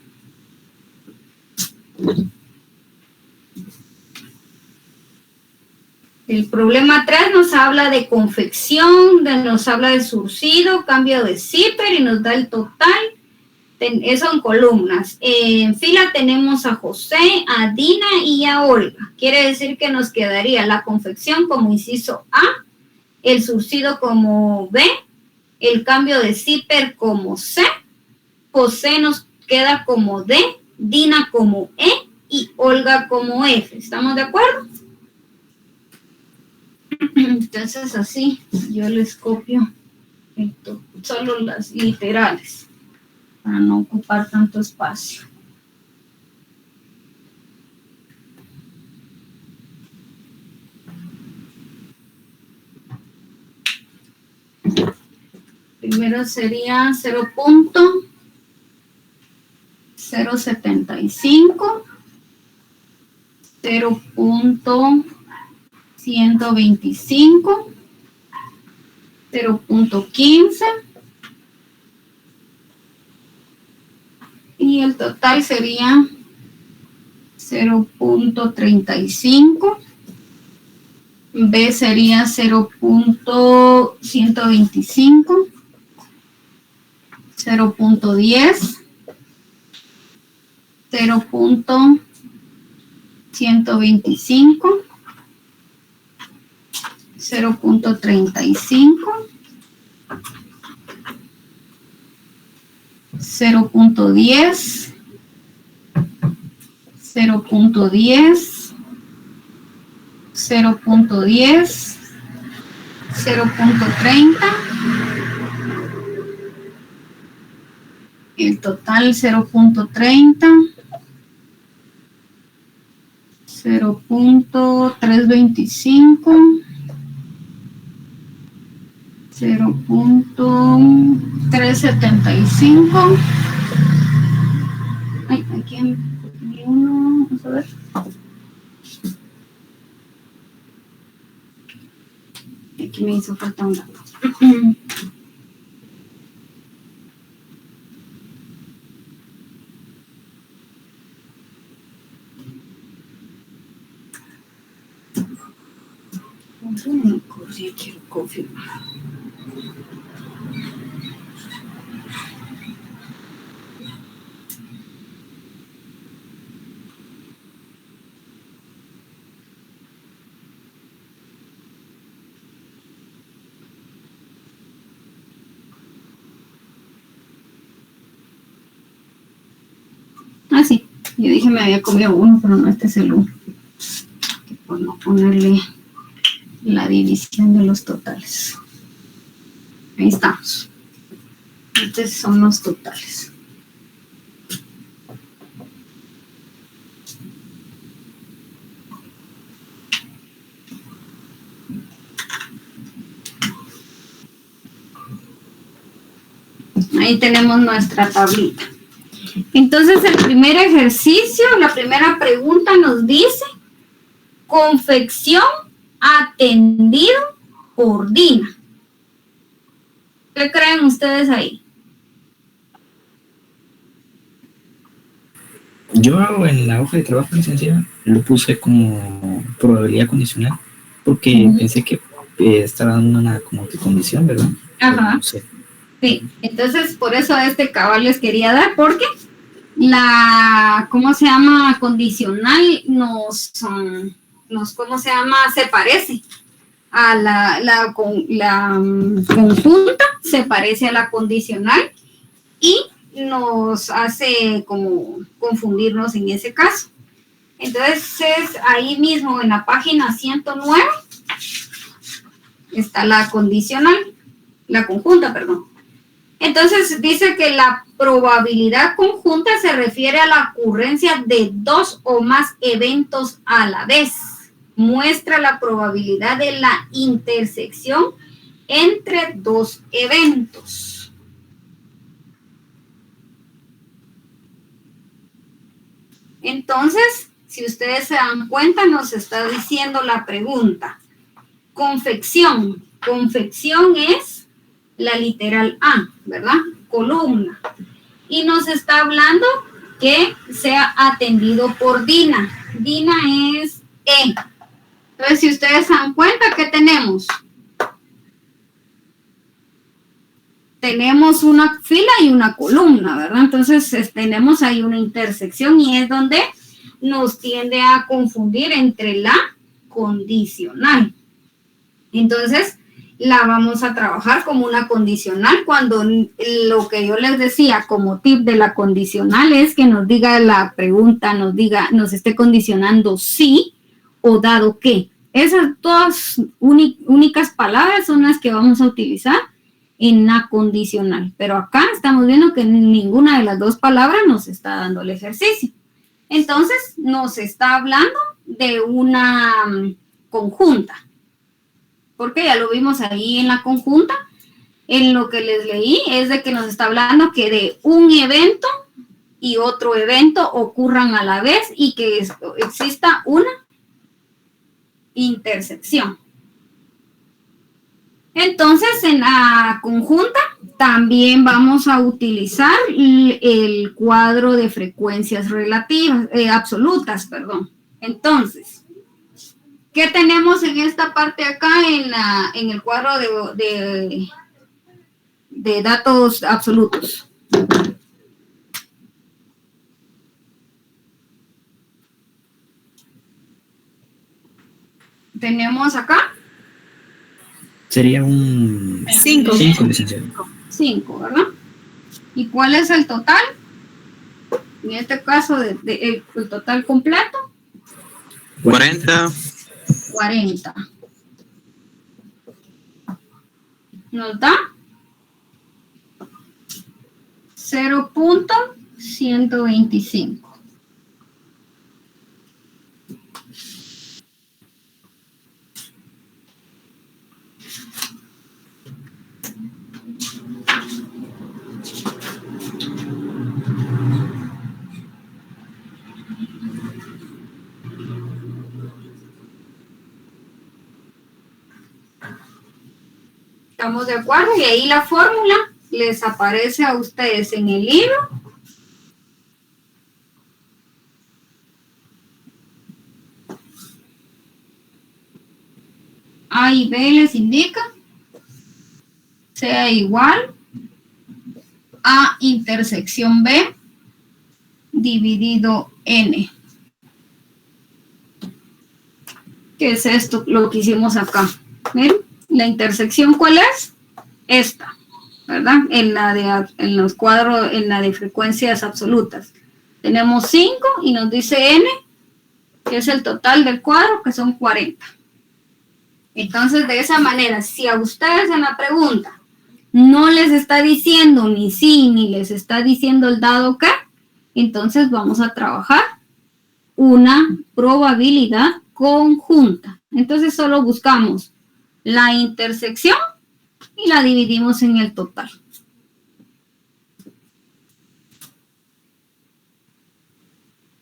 El problema 3 nos habla de confección, nos habla de surcido, cambio de zipper y nos da el total. Eso en columnas. En fila tenemos a José, a Dina y a Olga. Quiere decir que nos quedaría la confección como inciso A, el surcido como B, el cambio de zipper como C, José nos queda como D, Dina como E y Olga como F. ¿Estamos de acuerdo? Entonces así yo les copio esto, solo las literales para no ocupar tanto espacio. Primero sería 0.075, 0.125, 0.15 y el total sería 0.35. B sería 0.125, 0.10, 0.125, 0.35, 0.10, 0.10, 0.10, 0.30, el total 0.30, 0.325, 0.375. Ay, aquí hay uno, vamos a ver. Aquí me hizo falta un dato. Una cosa quiero confirmar. Ah, sí, yo dije me había comido uno, pero no, este es el uno. Por no ponerle la división de los totales. Ahí estamos. Estos son los totales. Ahí tenemos nuestra tablita. Entonces, el primer ejercicio, la primera pregunta nos dice: confección atendido por Dina. ¿Qué creen ustedes ahí? Yo en la hoja de trabajo licenciada lo puse como probabilidad condicional porque pensé que estaba dando una como que condición, ¿verdad? Ajá. No sé. Sí, entonces por eso a este cabal les quería dar, porque la, ¿cómo se llama? Condicional ¿cómo se llama? Se parece a la conjunta, se parece a la condicional y nos hace como confundirnos en ese caso. Entonces, ahí mismo en la página 109 está la condicional, la conjunta, perdón. Entonces, dice que la probabilidad conjunta se refiere a la ocurrencia de dos o más eventos a la vez. Muestra la probabilidad de la intersección entre dos eventos. Entonces, si ustedes se dan cuenta, nos está diciendo la pregunta. Confección. Confección es la literal A, ¿verdad? Columna. Y nos está hablando que sea atendido por Dina. Dina es E. Entonces, si ustedes se dan cuenta, ¿qué tenemos? Tenemos una fila y una columna, ¿verdad? Entonces, tenemos ahí una intersección y es donde nos tiende a confundir entre la condicional. Entonces, la vamos a trabajar como una condicional cuando lo que yo les decía como tip de la condicional es que nos diga la pregunta, nos esté condicionando sí o dado que. Esas dos únicas palabras son las que vamos a utilizar en la condicional. Pero acá estamos viendo que ninguna de las dos palabras nos está dando el ejercicio. Entonces, nos está hablando de una conjunta. Porque ya lo vimos ahí en la conjunta, en lo que les leí es de que nos está hablando que de un evento y otro evento ocurran a la vez y que exista una intersección. Entonces, en la conjunta también vamos a utilizar el cuadro de frecuencias relativas, absolutas, perdón. Entonces, ¿qué tenemos en esta parte acá en el cuadro de datos absolutos? Tenemos acá Sería un 5. 5, licenciado. 5, ¿verdad? ¿Y cuál es el total? En este caso, el total completo, 40. 40. Nos da 0.125. ¿Estamos de acuerdo? Y ahí la fórmula les aparece a ustedes en el libro. A y B les indica sea igual a intersección B dividido N. ¿Qué es esto? Lo que hicimos acá. ¿Ven? La intersección, ¿cuál es? Esta, ¿verdad? En los cuadros, en la de frecuencias absolutas. Tenemos 5 y nos dice N, que es el total del cuadro, que son 40. Entonces, de esa manera, si a ustedes en la pregunta no les está diciendo ni sí, ni les está diciendo el dado qué, entonces vamos a trabajar una probabilidad conjunta. Entonces, solo buscamos la intersección y la dividimos en el total.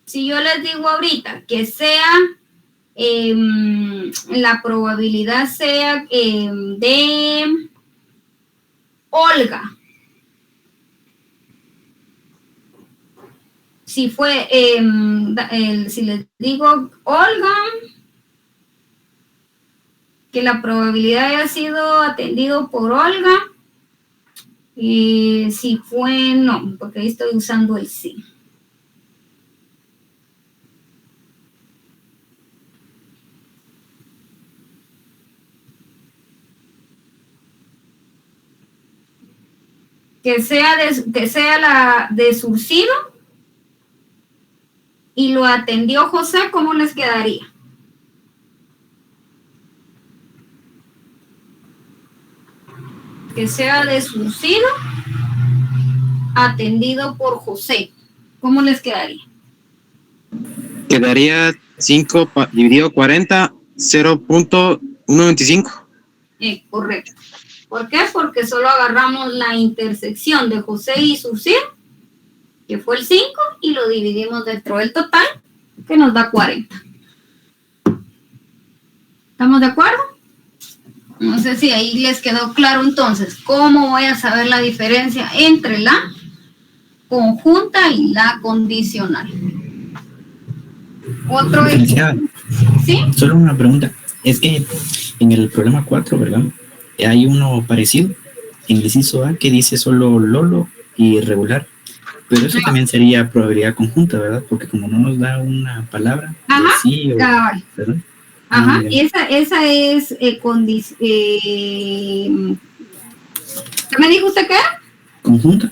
Si yo les digo ahorita que sea, la probabilidad sea de Olga. Si fue, si les digo Olga, que la probabilidad haya sido atendido por Olga, y si fue, no, porque ahí estoy usando el sí. Que sea la de Surcido y lo atendió José, ¿cómo les quedaría? Que sea de Surcido atendido por José, ¿cómo les quedaría? Quedaría 5 dividido 40, 0.125. Correcto. ¿Por qué? Porque solo agarramos la intersección de José y Surcido, que fue el 5, y lo dividimos dentro del total, que nos da 40. ¿Estamos de acuerdo? No sé si ahí les quedó claro entonces. ¿Cómo voy a saber la diferencia entre la conjunta y la condicional? Otro Licenciada, ¿sí? solo una pregunta. Es que en el problema 4, ¿verdad? Hay uno parecido en el inciso A que dice solo Lolo y regular. Pero eso también sería probabilidad conjunta, ¿verdad? Porque como no nos da una palabra, Ajá, sí o, cabal. ¿verdad? Ajá, y esa es ¿qué me dijo usted qué era? conjunta.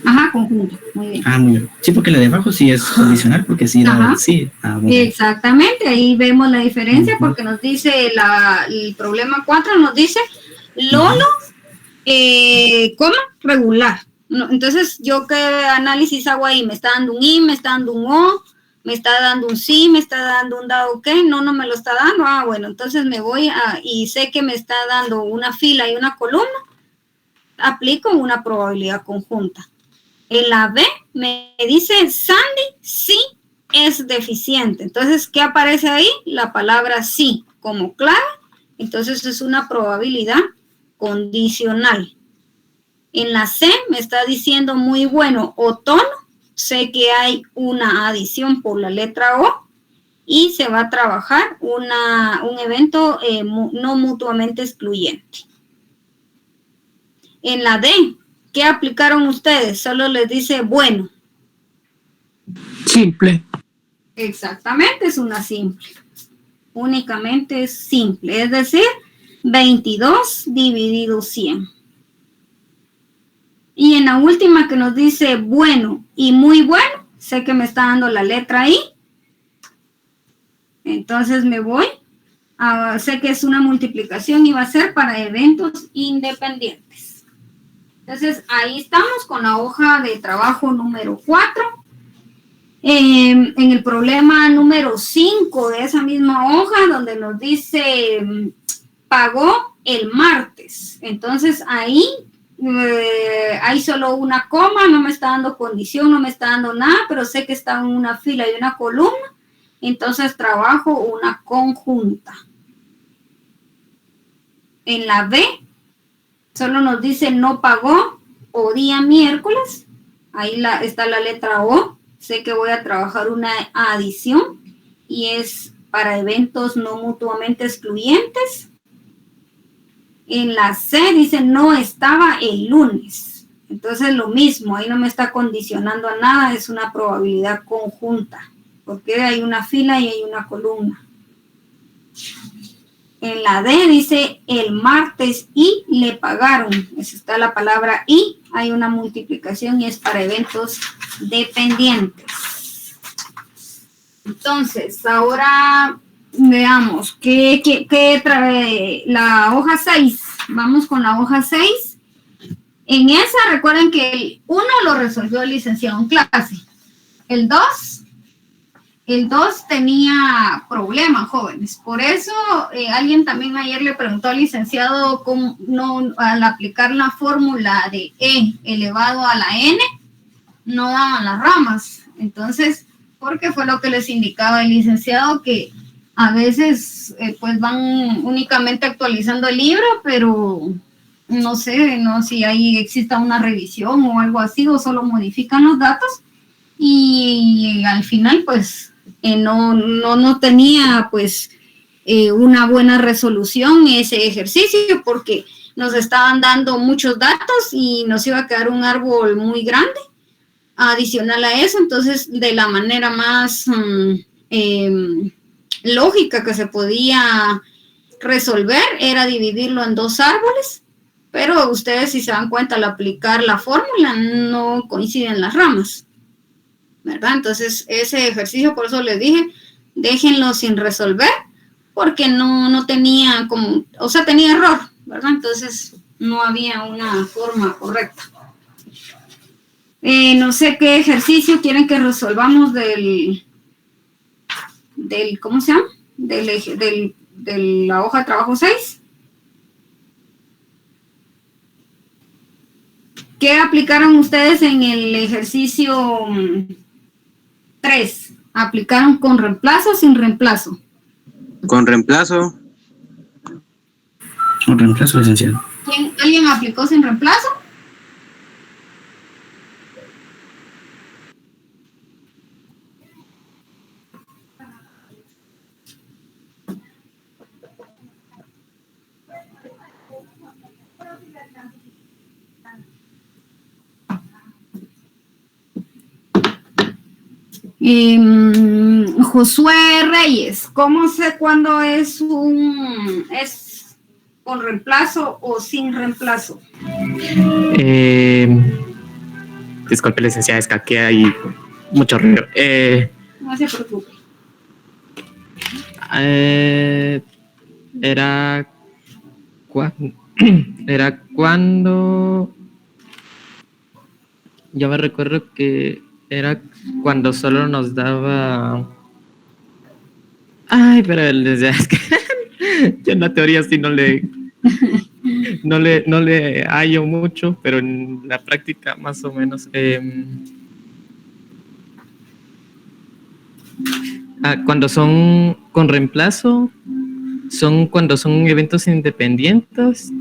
Ajá, conjunto, muy bien. Muy bien. Sí, porque la de abajo sí es condicional, porque sí da Ajá. sí. Muy bien. Exactamente, ahí vemos la diferencia porque nos dice el problema 4, nos dice Lolo, coma, regular. No, entonces, ¿yo qué análisis hago ahí? ¿Me está dando un I, me está dando un O, me está dando un sí, me está dando un dado qué? No me lo está dando. Bueno, entonces me voy y sé que me está dando una fila y una columna. aplico una probabilidad conjunta. En la B me dice Sandy sí es deficiente. Entonces, ¿qué aparece ahí? La palabra sí como clave. Entonces, es una probabilidad condicional. En la C me está diciendo muy bueno otoño. Sé que hay una adición por la letra O y se va a trabajar un evento no mutuamente excluyente. En la D, ¿qué aplicaron ustedes? Solo les dice bueno. Simple. Exactamente, es una simple. Únicamente es simple, es decir, 22 dividido 100. Y en la última que nos dice bueno y muy bueno, sé que me está dando la letra I. Entonces me voy, sé que es una multiplicación y va a ser para eventos independientes. Entonces ahí estamos con la hoja de trabajo número 4. En el problema número 5 de esa misma hoja, donde nos dice pagó el martes. Entonces ahí hay solo una coma, no me está dando condición, no me está dando nada, pero sé que está en una fila y una columna. Entonces trabajo una conjunta. En la B, solo nos dice no pagó o día miércoles. Ahí está la letra O. Sé que voy a trabajar una adición y es para eventos no mutuamente excluyentes. En la C dice no estaba el lunes. Entonces lo mismo, ahí no me está condicionando a nada, es una probabilidad conjunta, porque hay una fila y hay una columna. En la D dice el martes y le pagaron. Esa está la palabra y, hay una multiplicación y es para eventos dependientes. Entonces, ahora veamos qué trae la hoja 6. Vamos con la hoja 6. En esa, recuerden que el 1 lo resolvió el licenciado en clase. El 2 tenía problemas, jóvenes. Por eso, alguien también ayer le preguntó al licenciado cómo no, al aplicar la fórmula de E elevado a la N, no daban las ramas. Entonces, porque fue lo que les indicaba el licenciado, que a veces pues van únicamente actualizando el libro, pero no sé, no si ahí exista una revisión o algo así, o solo modifican los datos y al final pues no tenía pues una buena resolución ese ejercicio, porque nos estaban dando muchos datos y nos iba a quedar un árbol muy grande adicional a eso. Entonces, de la manera más lógica que se podía resolver era dividirlo en 2 árboles, pero ustedes, si se dan cuenta, al aplicar la fórmula no coinciden las ramas, ¿verdad? Entonces, ese ejercicio, por eso les dije, déjenlo sin resolver, porque no tenía como, o sea, tenía error, ¿verdad? Entonces, no había una forma correcta. No sé qué ejercicio quieren que resolvamos del ¿cómo se llama? De la hoja de trabajo 6. ¿Qué aplicaron ustedes en el ejercicio 3? ¿Aplicaron con reemplazo o sin reemplazo? Con reemplazo. Con reemplazo, licenciado. ¿Alguien aplicó sin reemplazo? Josué Reyes, ¿cómo sé cuándo es con reemplazo o sin reemplazo? Disculpe, licenciada, es que aquí hay mucho ruido. No se preocupe. Era cuando yo me recuerdo que era cuando solo nos daba. Ay, pero es que yo en la teoría sí no le no le hallo mucho, pero en la práctica más o menos. Cuando son con reemplazo, son cuando son eventos independientes.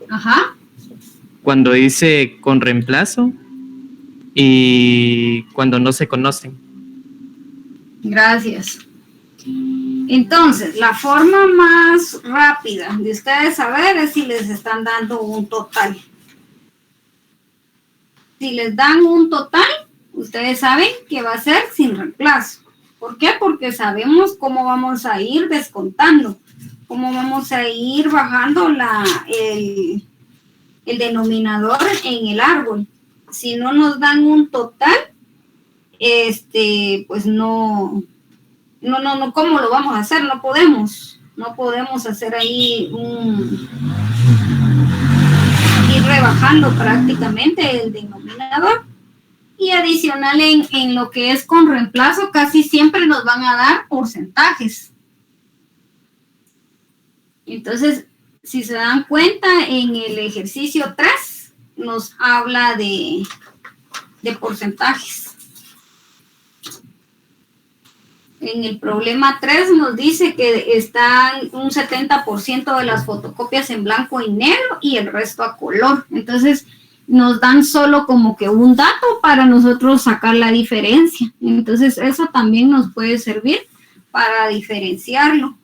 Ajá. Cuando dice con reemplazo y cuando no se conocen. Gracias. Entonces, la forma más rápida de ustedes saber es si les están dando un total. Si les dan un total, ustedes saben que va a ser sin reemplazo. ¿Por qué? Porque sabemos cómo vamos a ir descontando, cómo vamos a ir bajando el denominador en el árbol. Si no nos dan un total, pues no, ¿cómo lo vamos a hacer? No podemos hacer ahí ir rebajando prácticamente el denominador. Y adicional en lo que es con reemplazo, casi siempre nos van a dar porcentajes. Entonces, si se dan cuenta, en el ejercicio 3 nos habla de porcentajes. En el problema 3 nos dice que están un 70% de las fotocopias en blanco y negro y el resto a color. Entonces, nos dan solo como que un dato para nosotros sacar la diferencia. Entonces, eso también nos puede servir para diferenciarlo.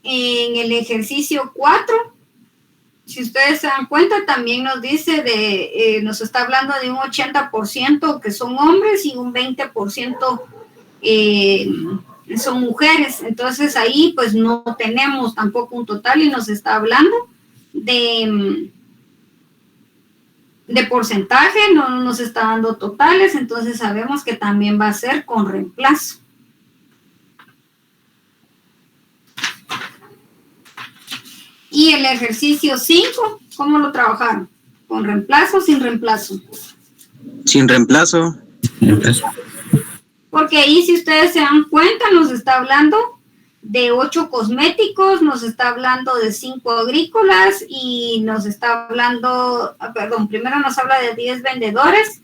En el ejercicio 4, si ustedes se dan cuenta, también nos dice nos está hablando de un 80% que son hombres y un 20% son mujeres. Entonces ahí pues no tenemos tampoco un total y nos está hablando de porcentaje, no nos está dando totales, entonces sabemos que también va a ser con reemplazo. Y el ejercicio 5, ¿cómo lo trabajaron? ¿Con reemplazo o sin reemplazo? Sin reemplazo. Porque ahí, si ustedes se dan cuenta, nos está hablando de 8 cosméticos, nos está hablando de 5 agrícolas y nos está hablando, primero nos habla de 10 vendedores,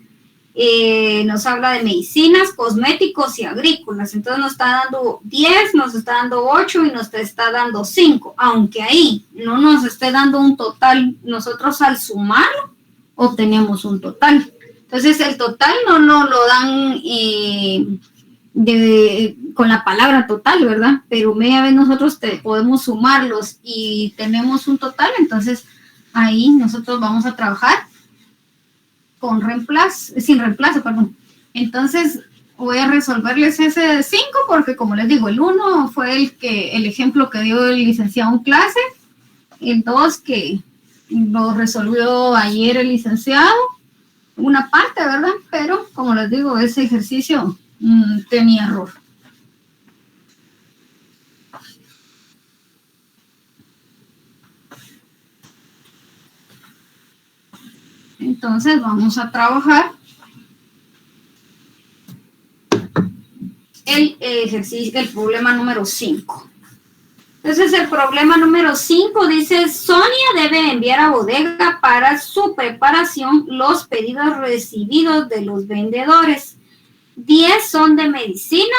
nos habla de medicinas, cosméticos y agrícolas. Entonces nos está dando 10, nos está dando 8 y nos está dando 5, aunque ahí no nos esté dando un total. Nosotros al sumarlo obtenemos un total. Entonces el total no nos lo dan con la palabra total, ¿verdad? Pero media vez nosotros podemos sumarlos y tenemos un total, entonces ahí nosotros vamos a trabajar sin reemplazo. Entonces voy a resolverles ese de 5 porque, como les digo, el 1 fue el ejemplo que dio el licenciado en clase, el 2 que lo resolvió ayer el licenciado, una parte, ¿verdad? Pero, como les digo, ese ejercicio tenía error. Entonces vamos a trabajar el problema número 5. Entonces el problema número 5 dice: Sonia debe enviar a bodega para su preparación los pedidos recibidos de los vendedores. 10 son de medicina,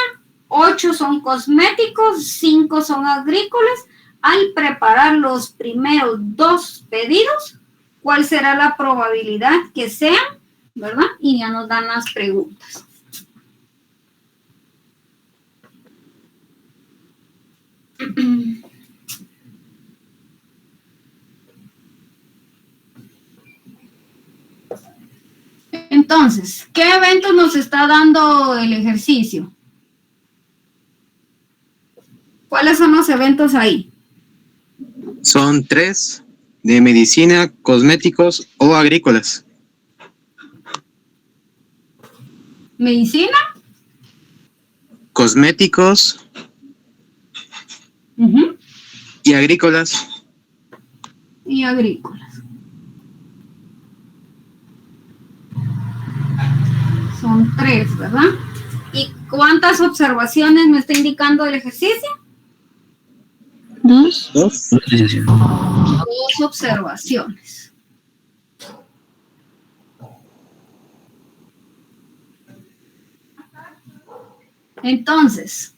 8 son cosméticos, 5 son agrícolas. Al preparar los primeros 2 pedidos, ¿cuál será la probabilidad que sean? ¿Verdad? Y ya nos dan las preguntas. Entonces, ¿qué eventos nos está dando el ejercicio? ¿Cuáles son los eventos ahí? Son 3 de medicina, cosméticos o agrícolas. ¿Medicina? Cosméticos y agrícolas. Y agrícolas. Son 3, ¿verdad? Y ¿Cuántas observaciones me está indicando el ejercicio? 2. Dos, licenciada. 2 observaciones. Entonces,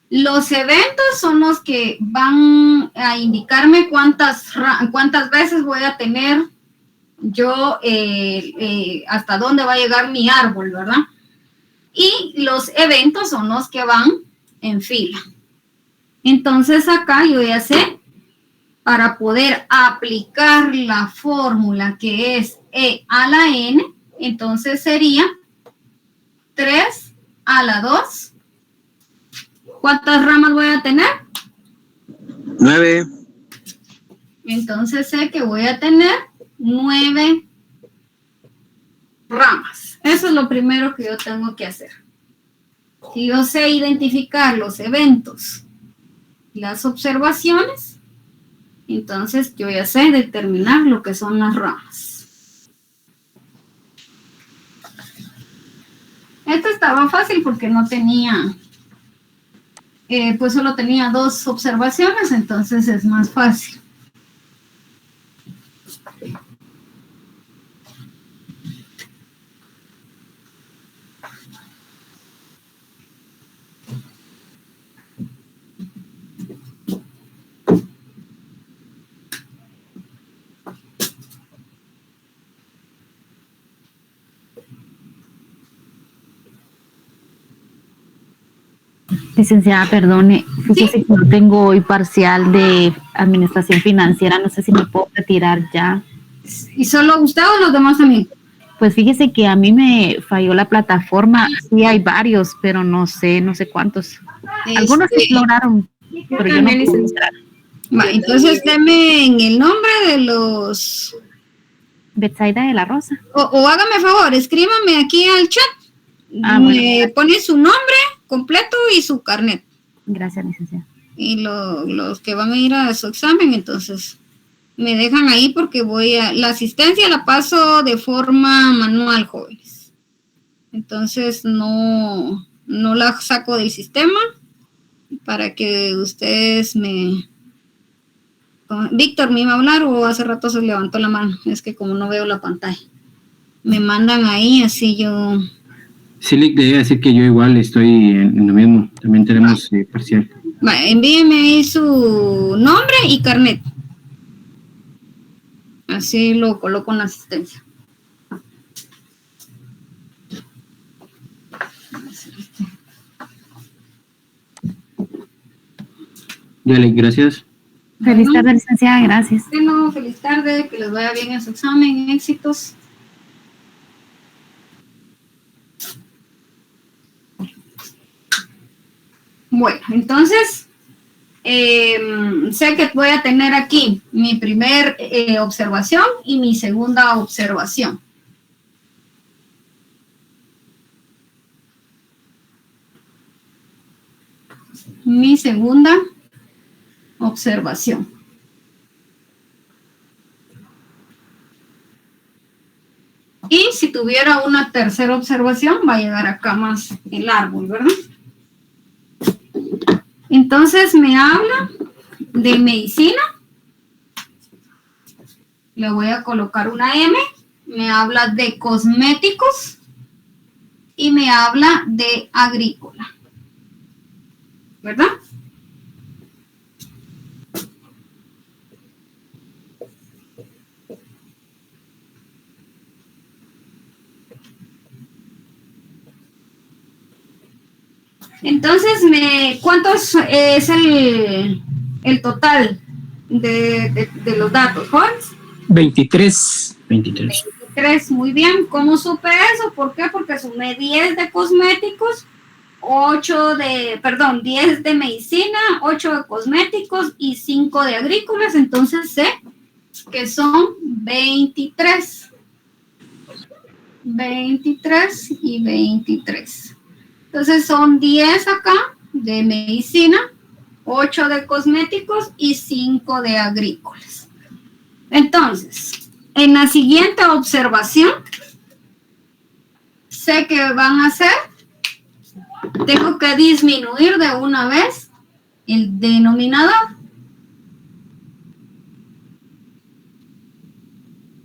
los eventos son los que van a indicarme cuántas veces voy a tener yo, hasta dónde va a llegar mi árbol, ¿verdad? Y los eventos son los que van en fila. Entonces acá yo ya sé, para poder aplicar la fórmula que es E a la N, entonces sería 3 a la 2. ¿Cuántas ramas voy a tener? 9. Entonces sé que voy a tener 9 ramas. Eso es lo primero que yo tengo que hacer. Si yo sé identificar los eventos, las observaciones, entonces yo ya sé determinar lo que son las ramas. Esto estaba fácil porque no tenía, pues solo tenía 2 observaciones, entonces es más fácil. Licenciada, perdone, fíjese que no tengo hoy parcial de administración financiera, no sé si me puedo retirar ya. ¿Y solo usted o los demás también? Pues fíjese que a mí me falló la plataforma, sí hay varios, pero no sé cuántos. Algunos se exploraron, pero yo no pude entrar. Va, entonces deme en el nombre de los... Betsaida de la Rosa. O hágame favor, escríbame aquí al chat. Me pone su nombre completo y su carnet. Gracias, licenciada. Y los que van a ir a su examen, entonces me dejan ahí porque la asistencia la paso de forma manual, jóvenes. Entonces no la saco del sistema para que ustedes me... Víctor, ¿me iba a hablar o hace rato se levantó la mano? Es que como no veo la pantalla. Me mandan ahí, así yo... Sí, le quería decir que yo igual estoy en lo mismo. También tenemos parcial. Envíeme ahí su nombre y carnet. Así lo coloco en la asistencia. Dale, gracias. Feliz tarde, licenciada, gracias. Bueno, feliz tarde, que les vaya bien en su examen, éxitos. Bueno, entonces, sé que voy a tener aquí mi primer observación y mi segunda observación. Mi segunda observación. Y si tuviera una tercera observación, va a llegar acá más el árbol, ¿verdad? Entonces me habla de medicina. Le voy a colocar una M. Me habla de cosméticos. Y me habla de agrícola. ¿Verdad? Entonces, ¿cuántos es el total de los datos, jóvenes? 23. 23, muy bien. ¿Cómo supe eso? ¿Por qué? Porque sumé 10 de cosméticos, 10 de medicina, 8 de cosméticos y 5 de agrícolas. Entonces sé que son 23. 23 y 23. Entonces son 10 acá de medicina, 8 de cosméticos y 5 de agrícolas. Entonces, en la siguiente observación, sé que van a ser tengo que disminuir de una vez el denominador.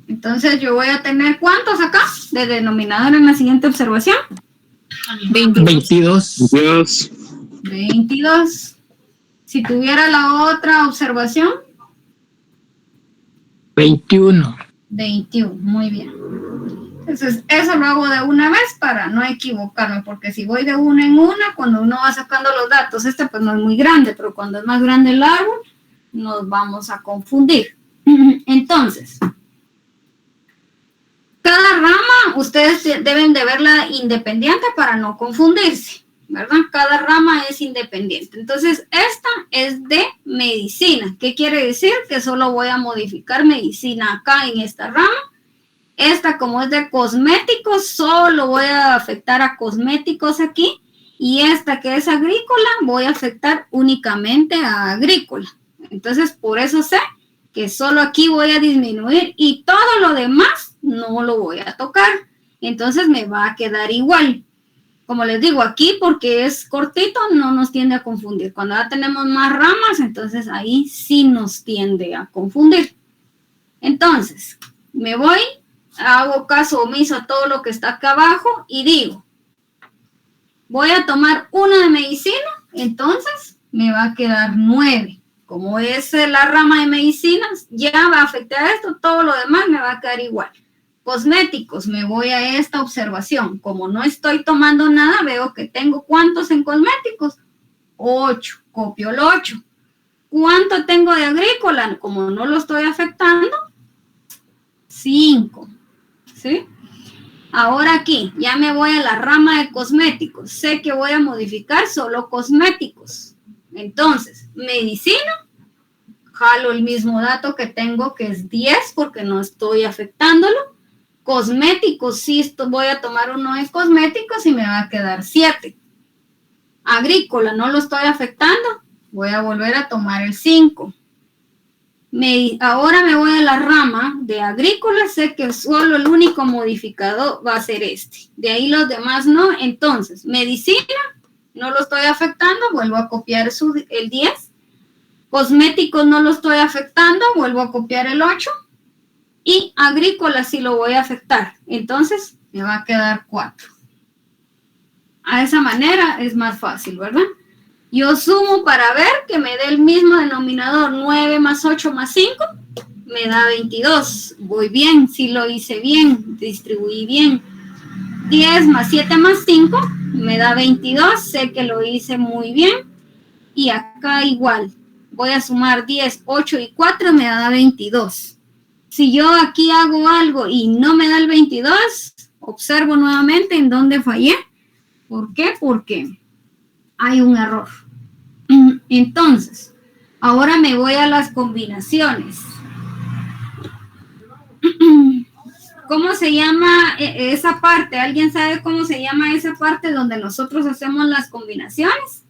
Entonces yo voy a tener ¿cuántos acá de denominador en la siguiente observación? 22. 22. Si tuviera la otra observación. 21. 21, muy bien. Entonces, eso lo hago de una vez para no equivocarme, porque si voy de una en una, cuando uno va sacando los datos, pues no es muy grande, pero cuando es más grande el árbol, nos vamos a confundir. Entonces, cada rama, ustedes deben de verla independiente para no confundirse, ¿verdad? Cada rama es independiente. Entonces, esta es de medicina. ¿Qué quiere decir? Que solo voy a modificar medicina acá en esta rama. Esta, como es de cosméticos, solo voy a afectar a cosméticos aquí. Y esta, que es agrícola, voy a afectar únicamente a agrícola. Entonces, por eso sé que solo aquí voy a disminuir y todo lo demás no lo voy a tocar. Entonces, me va a quedar igual. Como les digo, aquí porque es cortito no nos tiende a confundir. Cuando ya tenemos más ramas, entonces ahí sí nos tiende a confundir. Entonces, me voy, hago caso omiso a todo lo que está acá abajo y digo, voy a tomar una de medicina, entonces me va a quedar 9. Como es la rama de medicinas, ya va a afectar esto, todo lo demás me va a quedar igual. Cosméticos, me voy a esta observación. Como no estoy tomando nada, veo que tengo ¿cuántos en cosméticos? 8, copio el 8. ¿Cuánto tengo de agrícola? Como no lo estoy afectando, 5. ¿Sí? Ahora aquí, ya me voy a la rama de cosméticos. Sé que voy a modificar solo cosméticos. Entonces, medicina, jalo el mismo dato que tengo, que es 10, porque no estoy afectándolo. Cosméticos, sí, voy a tomar uno de cosméticos y me va a quedar 7. Agrícola, no lo estoy afectando, voy a volver a tomar el 5. Ahora me voy a la rama de agrícola, sé que solo el único modificador va a ser este. De ahí los demás no. Entonces, medicina, no lo estoy afectando, vuelvo a copiar el 10. Cosméticos no lo estoy afectando, vuelvo a copiar el 8. Y agrícola sí lo voy a afectar. Entonces, me va a quedar 4. A esa manera es más fácil, ¿verdad? Yo sumo para ver que me dé el mismo denominador. 9 más 8 más 5 me da 22. Voy bien, sí lo hice bien, distribuí bien. 10 más 7 más 5 me da 22. Sé que lo hice muy bien. Y acá igual. Voy a sumar 10, 8 y 4 me da 22. Si yo aquí hago algo y no me da el 22, observo nuevamente en dónde fallé. ¿Por qué? Porque hay un error. Entonces, ahora me voy a las combinaciones. ¿Cómo se llama esa parte? ¿Alguien sabe cómo se llama esa parte donde nosotros hacemos las combinaciones?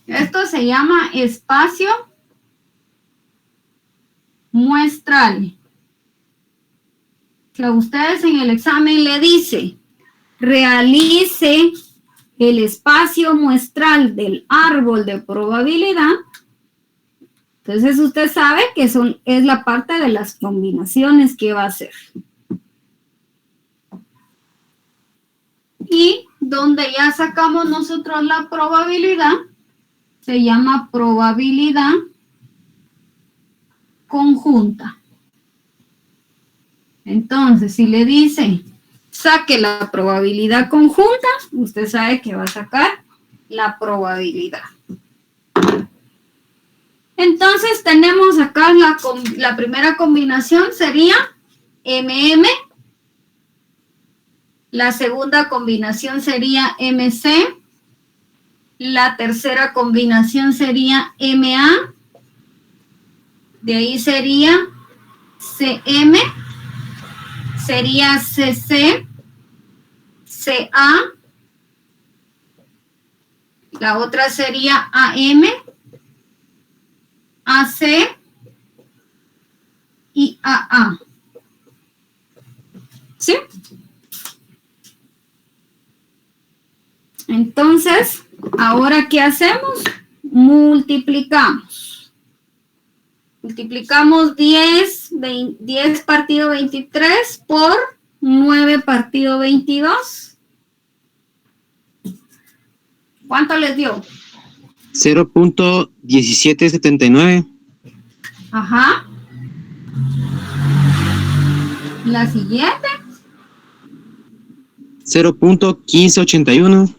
Esto se llama espacio muestral. Que a ustedes en el examen le dice, realice el espacio muestral del árbol de probabilidad. Entonces usted sabe que es la parte de las combinaciones que va a hacer. Y donde ya sacamos nosotros la probabilidad, se llama probabilidad conjunta. Entonces, si le dice, saque la probabilidad conjunta, usted sabe que va a sacar la probabilidad. Entonces, tenemos acá la primera combinación sería MM. La segunda combinación sería MC. La tercera combinación sería MA. De ahí sería CM. Sería CC. CA. La otra sería AM. AC. Y AA. Entonces, ¿ahora qué hacemos? Multiplicamos. Multiplicamos 10 partido 23 por 9 partido 22. ¿Cuánto les dio? 0.1779. Ajá. La siguiente. 0.1581.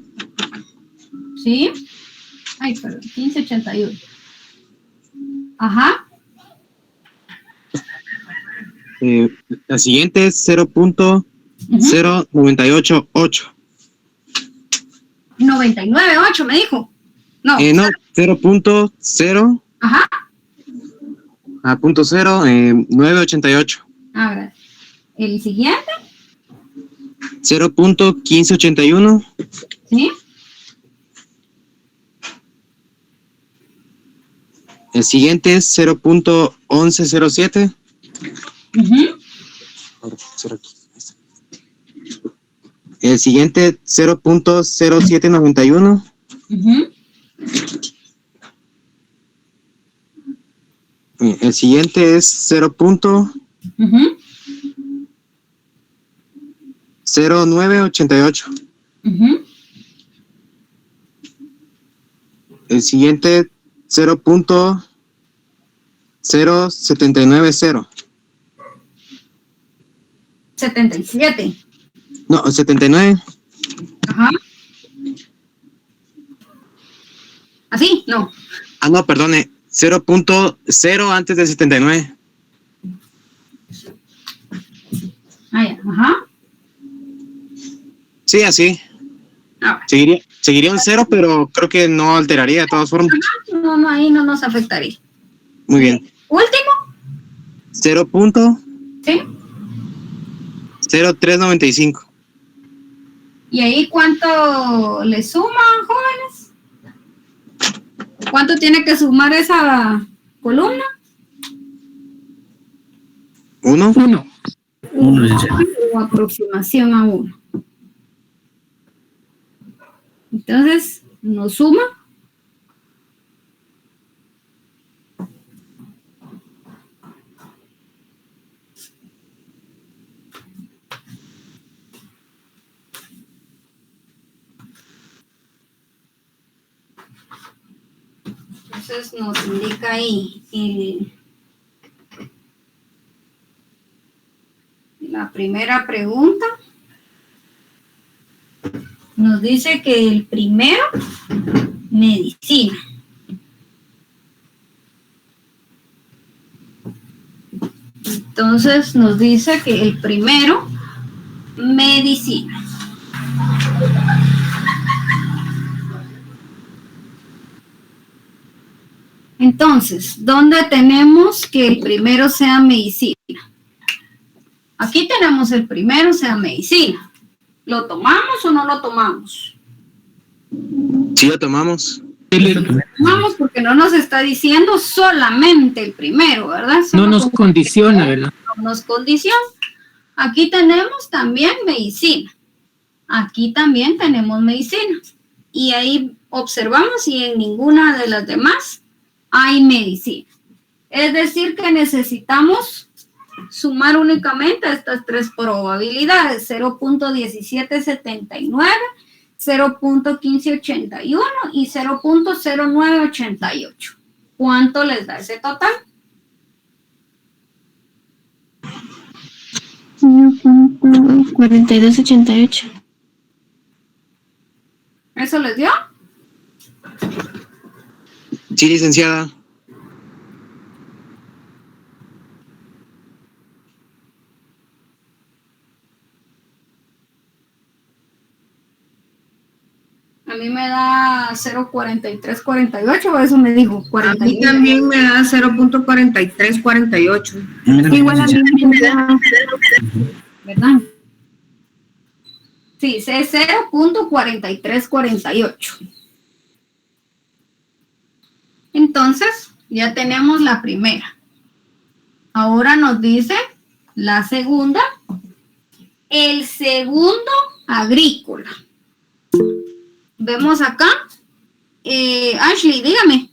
¿Sí? Ay, perdón, 1581. Ajá. La siguiente es 0.0988. 99.8 me dijo. No. No, 0.0. Ajá. A punto 988. A ver. El siguiente. 0.1581. ¿Sí? El siguiente es 0.1107. Uh-huh. El siguiente 0.0791. Uh-huh. El siguiente es 0.0988. Uh-huh. El siguiente 0.0790. 77. No, 79. Ajá. ¿Así? No. Ah, no, perdone. 0.0 antes de 79. Ah, ya. Ajá. Sí, así. Ah, Seguiría un 0, pero creo que no alteraría de todas formas. no, ahí no nos afectaría. Muy bien. Último. 0.0395. ¿Sí? ¿Y ahí cuánto le suman, jóvenes? ¿Cuánto tiene que sumar esa columna? 1. O aproximación a 1. Entonces, nos suma. Entonces nos indica ahí la primera pregunta. Nos dice que el primero, medicina. Entonces nos dice que el primero, medicina. Entonces, ¿dónde tenemos que el primero sea medicina? Aquí tenemos el primero sea medicina. ¿Lo tomamos o no lo tomamos? Sí, lo tomamos. Tomamos porque no nos está diciendo solamente el primero, ¿verdad? No nos condiciona, ¿verdad? No nos condiciona. Aquí tenemos también medicina. Aquí también tenemos medicina. Y ahí observamos y en ninguna de las demás hay medicina. Es decir, que necesitamos sumar únicamente estas tres probabilidades, 0.1779, 0.1581 y 0.0988. ¿Cuánto les da ese total? 1.4288. ¿Eso les dio? Sí, licenciada. A mí me da 0.4348, o eso me dijo. 41. A mí también me da 0.4348. Igual a mí me da. ¿Verdad? Sí, es 0.4348. Entonces, ya tenemos la primera. Ahora nos dice la segunda. El segundo, agrícola. Vemos acá. Ashley, dígame.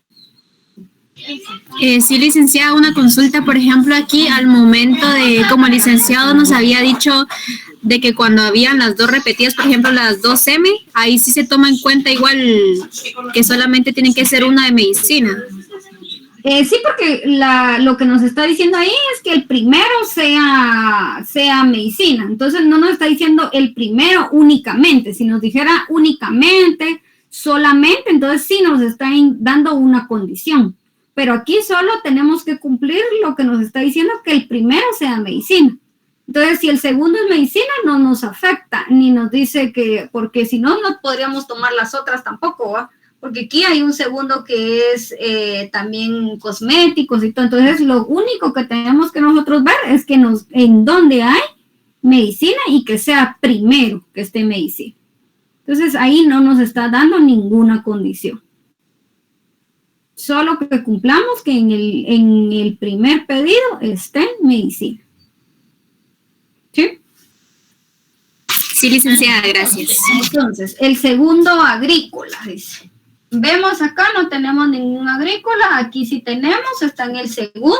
Sí, licenciada, una consulta, por ejemplo, aquí al momento de, como el licenciado nos había dicho de que cuando habían las dos repetidas, por ejemplo, las 2M, ahí sí se toma en cuenta igual que solamente tienen que ser una de medicina. Sí, porque lo que nos está diciendo ahí es que el primero sea medicina. Entonces no nos está diciendo el primero únicamente. Si nos dijera únicamente, solamente, entonces sí nos está dando una condición. Pero aquí solo tenemos que cumplir lo que nos está diciendo, que el primero sea medicina. Entonces, si el segundo es medicina, no nos afecta, ni nos dice que, porque si no, no podríamos tomar las otras tampoco, ¿va? Porque aquí hay un segundo que es también cosméticos y todo. Entonces, lo único que tenemos que nosotros ver es que en donde hay medicina y que sea primero que esté medicina. Entonces, ahí no nos está dando ninguna condición. Solo que cumplamos que en el primer pedido esté medicina. ¿Sí? Sí, licenciada, gracias. Entonces, el segundo agrícola, dice. Vemos acá, no tenemos ningún agrícola. Aquí sí tenemos, está en el segundo.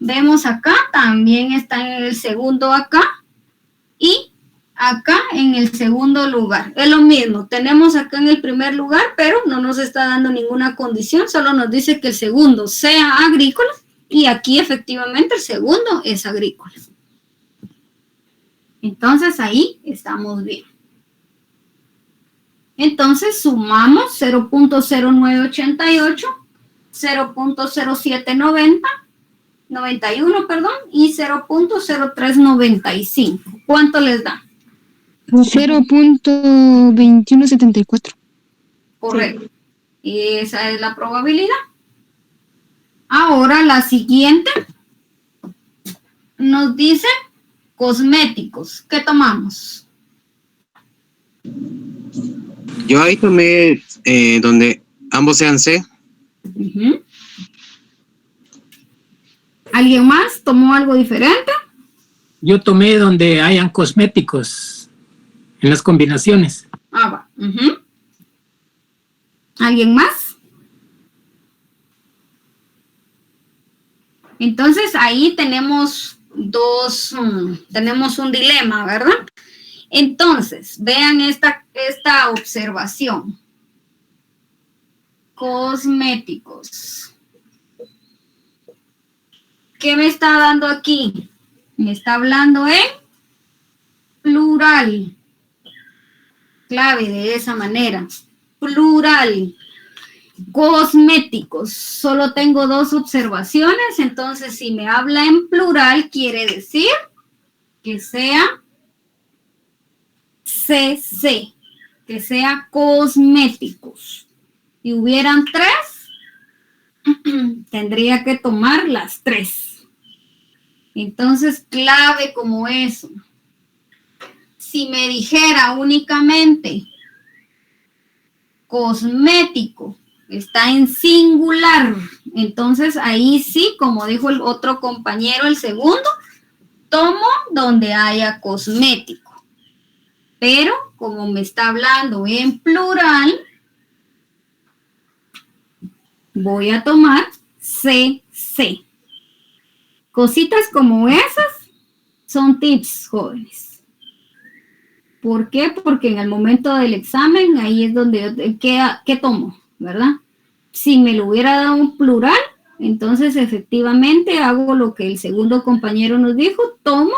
Vemos acá, también está en el segundo acá. Y acá en el segundo lugar. Es lo mismo, tenemos acá en el primer lugar, pero no nos está dando ninguna condición, solo nos dice que el segundo sea agrícola y aquí efectivamente el segundo es agrícola. Entonces ahí estamos bien. Entonces sumamos 0.0988, 0.0790, 91, perdón, y 0.0395. ¿Cuánto les da? 0.2174. Correcto. Sí. Y esa es la probabilidad. Ahora la siguiente nos dice cosméticos. ¿Qué tomamos? Yo ahí tomé donde ambos sean C. Uh-huh. ¿Alguien más tomó algo diferente? Yo tomé donde hayan cosméticos en las combinaciones. Va. Uh-huh. ¿Alguien más? Entonces ahí tenemos tenemos un dilema, ¿verdad? Entonces, vean esta observación. Cosméticos. ¿Qué me está dando aquí? Me está hablando en plural. Clave de esa manera. Plural. Cosméticos. Solo tengo dos observaciones, entonces si me habla en plural, quiere decir que sea CC, que sea cosméticos. Si hubieran tres, tendría que tomar las tres. Entonces, clave como eso. Si me dijera únicamente cosmético, está en singular, entonces ahí sí, como dijo el otro compañero, el segundo, tomo donde haya cosmético. Pero como me está hablando en plural, voy a tomar CC. Cositas como esas son tips, jóvenes. ¿Por qué? Porque en el momento del examen, ahí es donde, ¿qué tomo? ¿Verdad? Si me lo hubiera dado un plural, entonces efectivamente hago lo que el segundo compañero nos dijo, tomo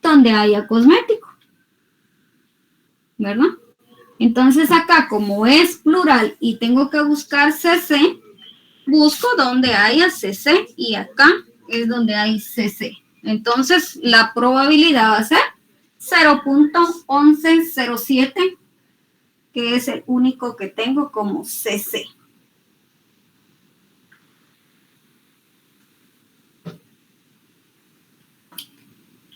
donde haya cosmético. ¿Verdad? Entonces acá, como es plural y tengo que buscar CC, busco donde haya CC y acá es donde hay CC. Entonces la probabilidad va a ser 0.1107, que es el único que tengo como CC.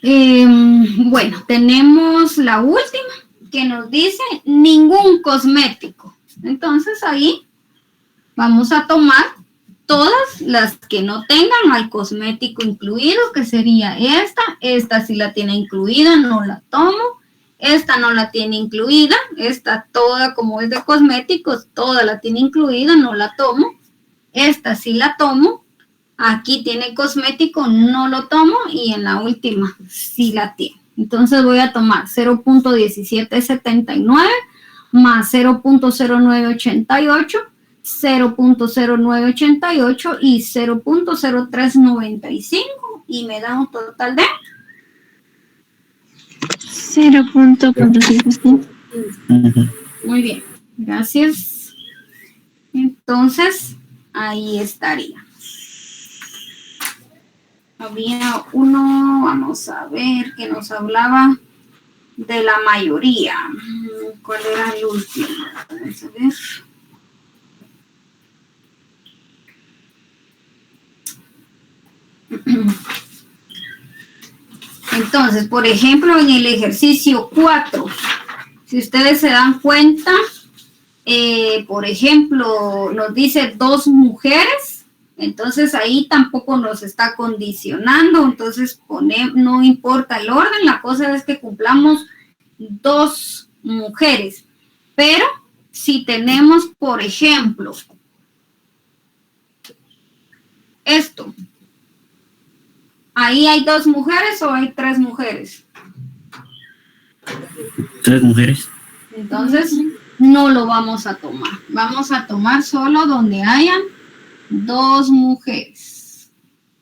Bueno, tenemos la última que nos dice ningún cosmético. Entonces ahí vamos a tomar todas las que no tengan al cosmético incluido, que sería esta si la tiene incluida no la tomo, Esta no la tiene incluida, esta toda como es de cosméticos, toda la tiene incluida, no la tomo. Esta sí la tomo. Aquí tiene cosmético, no lo tomo. Y en la última sí la tiene. Entonces voy a tomar 0.1779 más 0.0988, 0.0988 y 0.0395 y me da un total de 0.455. Muy bien, gracias. Entonces, ahí estaría. Había uno, vamos a ver, que nos hablaba de la mayoría. ¿Cuál era el último? Vamos a ver. Entonces, por ejemplo, en el ejercicio 4, si ustedes se dan cuenta, por ejemplo, nos dice 2 mujeres, entonces ahí tampoco nos está condicionando, entonces no importa el orden, la cosa es que cumplamos 2 mujeres. Pero si tenemos, por ejemplo, esto, ¿ahí hay 2 mujeres o hay 3 mujeres? 3 mujeres. Entonces, no lo vamos a tomar. Vamos a tomar solo donde hayan 2 mujeres.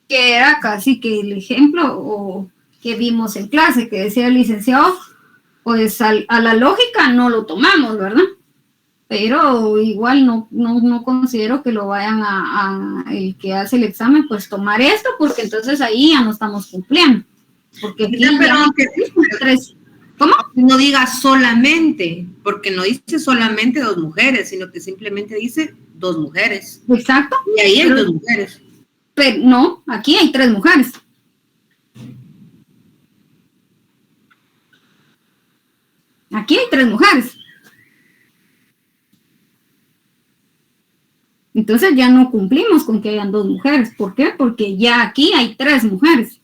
Que era casi que el ejemplo que vimos en clase, que decía el licenciado, pues a la lógica no lo tomamos, ¿verdad? Pero igual no considero que lo vayan el que hace el examen, pues tomar esto, porque entonces ahí ya no estamos cumpliendo. Porque aquí pero aunque 3. ¿Cómo? No diga solamente, porque no dice solamente 2 mujeres, sino que simplemente dice 2 mujeres. Exacto. Y ahí hay 2 mujeres. Pero no, aquí hay 3 mujeres. Aquí hay 3 mujeres. Entonces ya no cumplimos con que hayan 2 mujeres. ¿Por qué? Porque ya aquí hay 3 mujeres.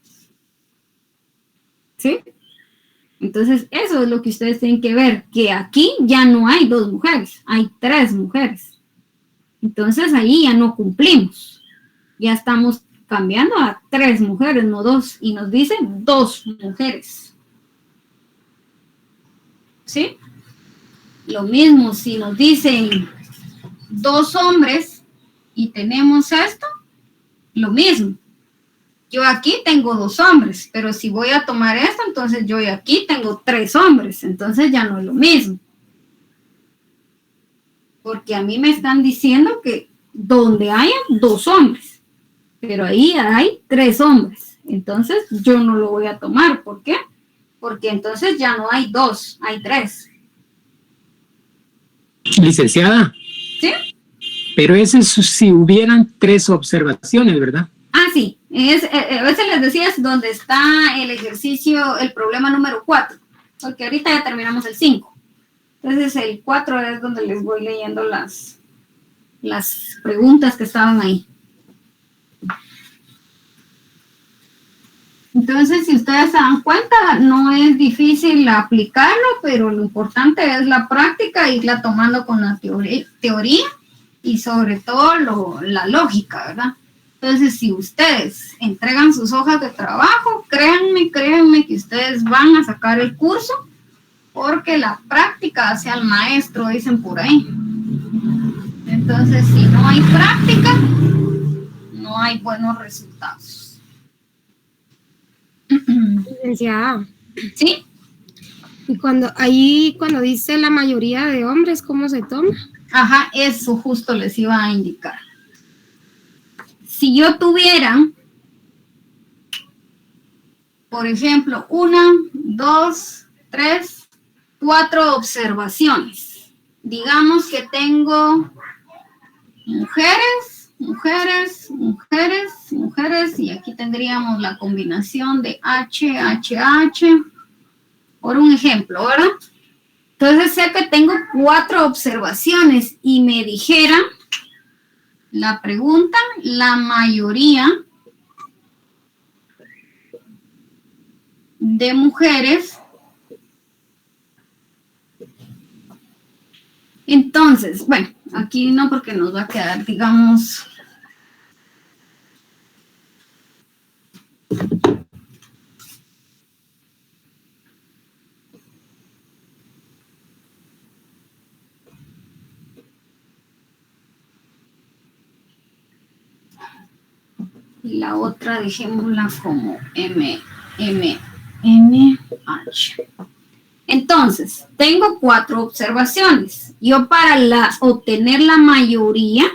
¿Sí? Entonces eso es lo que ustedes tienen que ver, que aquí ya no hay 2 mujeres, hay 3 mujeres. Entonces ahí ya no cumplimos. Ya estamos cambiando a 3 mujeres, no 2. Y nos dicen 2 mujeres. ¿Sí? Lo mismo si nos dicen 2 hombres y tenemos esto, lo mismo. Yo aquí tengo 2 hombres, pero si voy a tomar esto, entonces yo aquí tengo 3 hombres, entonces ya no es lo mismo. Porque a mí me están diciendo que donde hayan 2 hombres, pero ahí hay 3 hombres, entonces yo no lo voy a tomar. ¿Por qué? Porque entonces ya no hay 2, hay 3. Licenciada. ¿Sí? Pero ese es si hubieran 3 observaciones, ¿verdad? Ah, sí. A veces les decía donde está el ejercicio, el problema número 4, porque ahorita ya terminamos el 5. Entonces el 4 es donde les voy leyendo las preguntas que estaban ahí. Entonces, si ustedes se dan cuenta, no es difícil aplicarlo, pero lo importante es la práctica, irla tomando con la teoría y sobre todo la lógica, ¿verdad? Entonces, si ustedes entregan sus hojas de trabajo, créanme que ustedes van a sacar el curso, porque la práctica hace al maestro, dicen por ahí. Entonces, si no hay práctica, no hay buenos resultados. Licenciada. ¿Sí? Y cuando dice la mayoría de hombres, ¿cómo se toma? Ajá, eso justo les iba a indicar. Si yo tuviera, por ejemplo, 1, 2, 3, 4 observaciones. Digamos que tengo mujeres, y aquí tendríamos la combinación de H, por un ejemplo, ¿verdad? Entonces sé que tengo 4 observaciones y me dijera la pregunta, la mayoría de mujeres Entonces, bueno, aquí no porque nos va a quedar, digamos... Y la otra dejémosla como M, H. Entonces, tengo 4 observaciones. Yo para obtener la mayoría,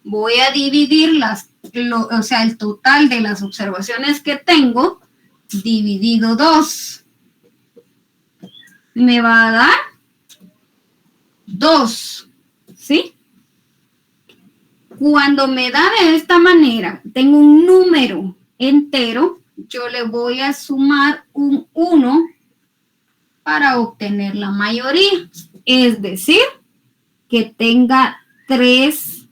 voy a dividir el total de las observaciones que tengo, dividido 2. Me va a dar 2, ¿sí? Cuando me da de esta manera, tengo un número entero, yo le voy a sumar un 1 para obtener la mayoría. Es decir, que tenga 3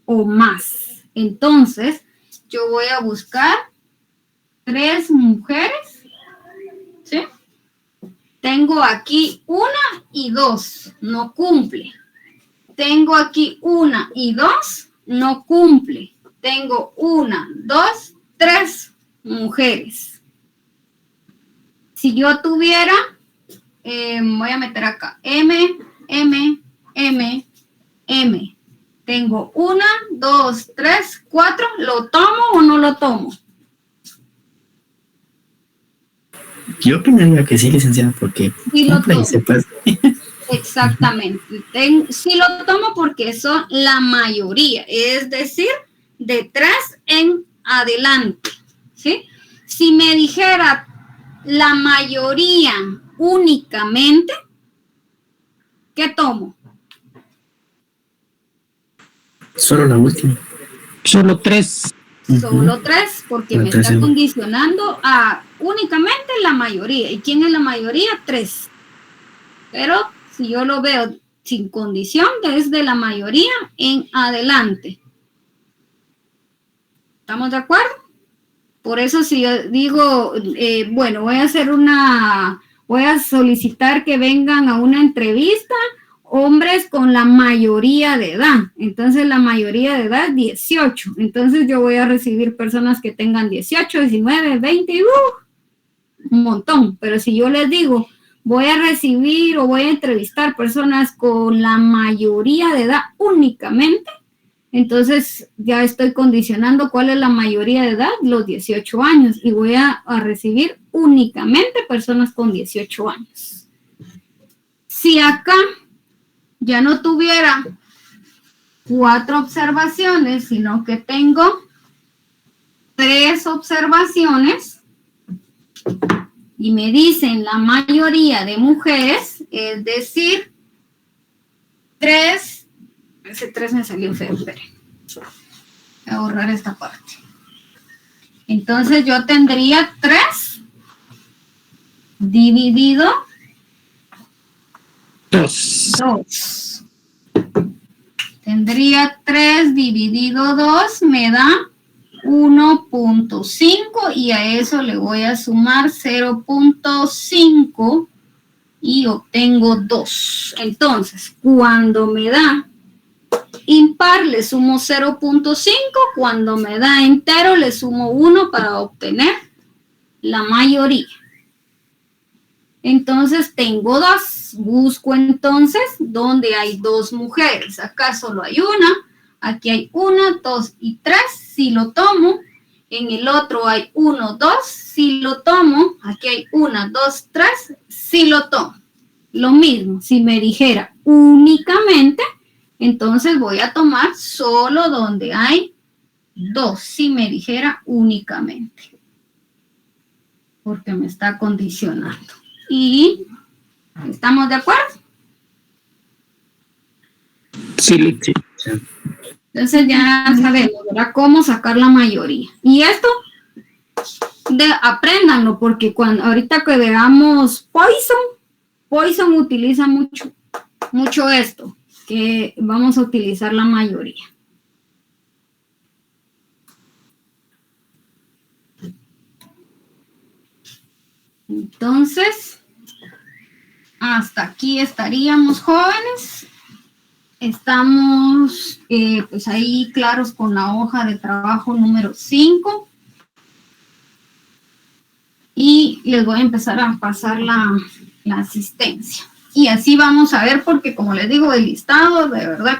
o más. Entonces, yo voy a buscar 3 mujeres, ¿sí? Tengo aquí 1 y 2, no cumple. Tengo aquí 1 y 2, no cumple. Tengo 1, 2, 3 mujeres. Si yo tuviera, voy a meter acá, M. Tengo 1, 2, 3, 4. ¿Lo tomo o no lo tomo? Yo opinaría que sí, licenciada, porque Sí lo tomo. se pasa. Exactamente. Sí lo tomo porque son la mayoría, es decir, de 3 en adelante, ¿sí? Si me dijera la mayoría únicamente, ¿qué tomo? Solo la última. Solo 3. Solo 3, porque me está condicionando a únicamente la mayoría. ¿Y quién es la mayoría? 3. Pero si yo lo veo sin condición, desde la mayoría en adelante. ¿Estamos de acuerdo? Por eso si yo digo, bueno, voy a solicitar que vengan a una entrevista hombres con la mayoría de edad. Entonces la mayoría de edad 18. Entonces yo voy a recibir personas que tengan 18, 19, 20, un montón. Pero si yo les digo, voy a recibir o voy a entrevistar personas con la mayoría de edad únicamente, entonces ya estoy condicionando cuál es la mayoría de edad, los 18 años, y voy a recibir únicamente personas con 18 años. Si acá ya no tuviera 4 observaciones, sino que tengo 3 observaciones, y me dicen la mayoría de mujeres, es decir, 3, ese 3 me salió feo, esperen. Voy a borrar esta parte. Entonces yo tendría 3 dividido 2. Tendría 3 dividido 2, me da 1.5 y a eso le voy a sumar 0.5 y obtengo 2. Entonces, cuando me da impar le sumo 0.5, cuando me da entero le sumo 1 para obtener la mayoría. Entonces tengo 2. Busco entonces donde hay 2 mujeres. Acá solo hay 1. Aquí hay 1, 2 y 3. Si lo tomo. En el otro hay 1, 2. Si lo tomo. Aquí hay 1, 2, 3. Si lo tomo. Lo mismo. Si me dijera únicamente, entonces voy a tomar solo donde hay 2. Si me dijera únicamente. Porque me está condicionando. Y ¿estamos de acuerdo? Sí, sí. Entonces ya sabemos, ¿verdad? Cómo sacar la mayoría. Y esto, apréndanlo, porque ahorita que veamos Poisson utiliza mucho esto, que vamos a utilizar la mayoría. Entonces, hasta aquí estaríamos, jóvenes. estamos pues ahí claros con la hoja de trabajo número 5. Y les voy a empezar a pasar la asistencia. Y así vamos a ver, porque como les digo, el listado, de verdad que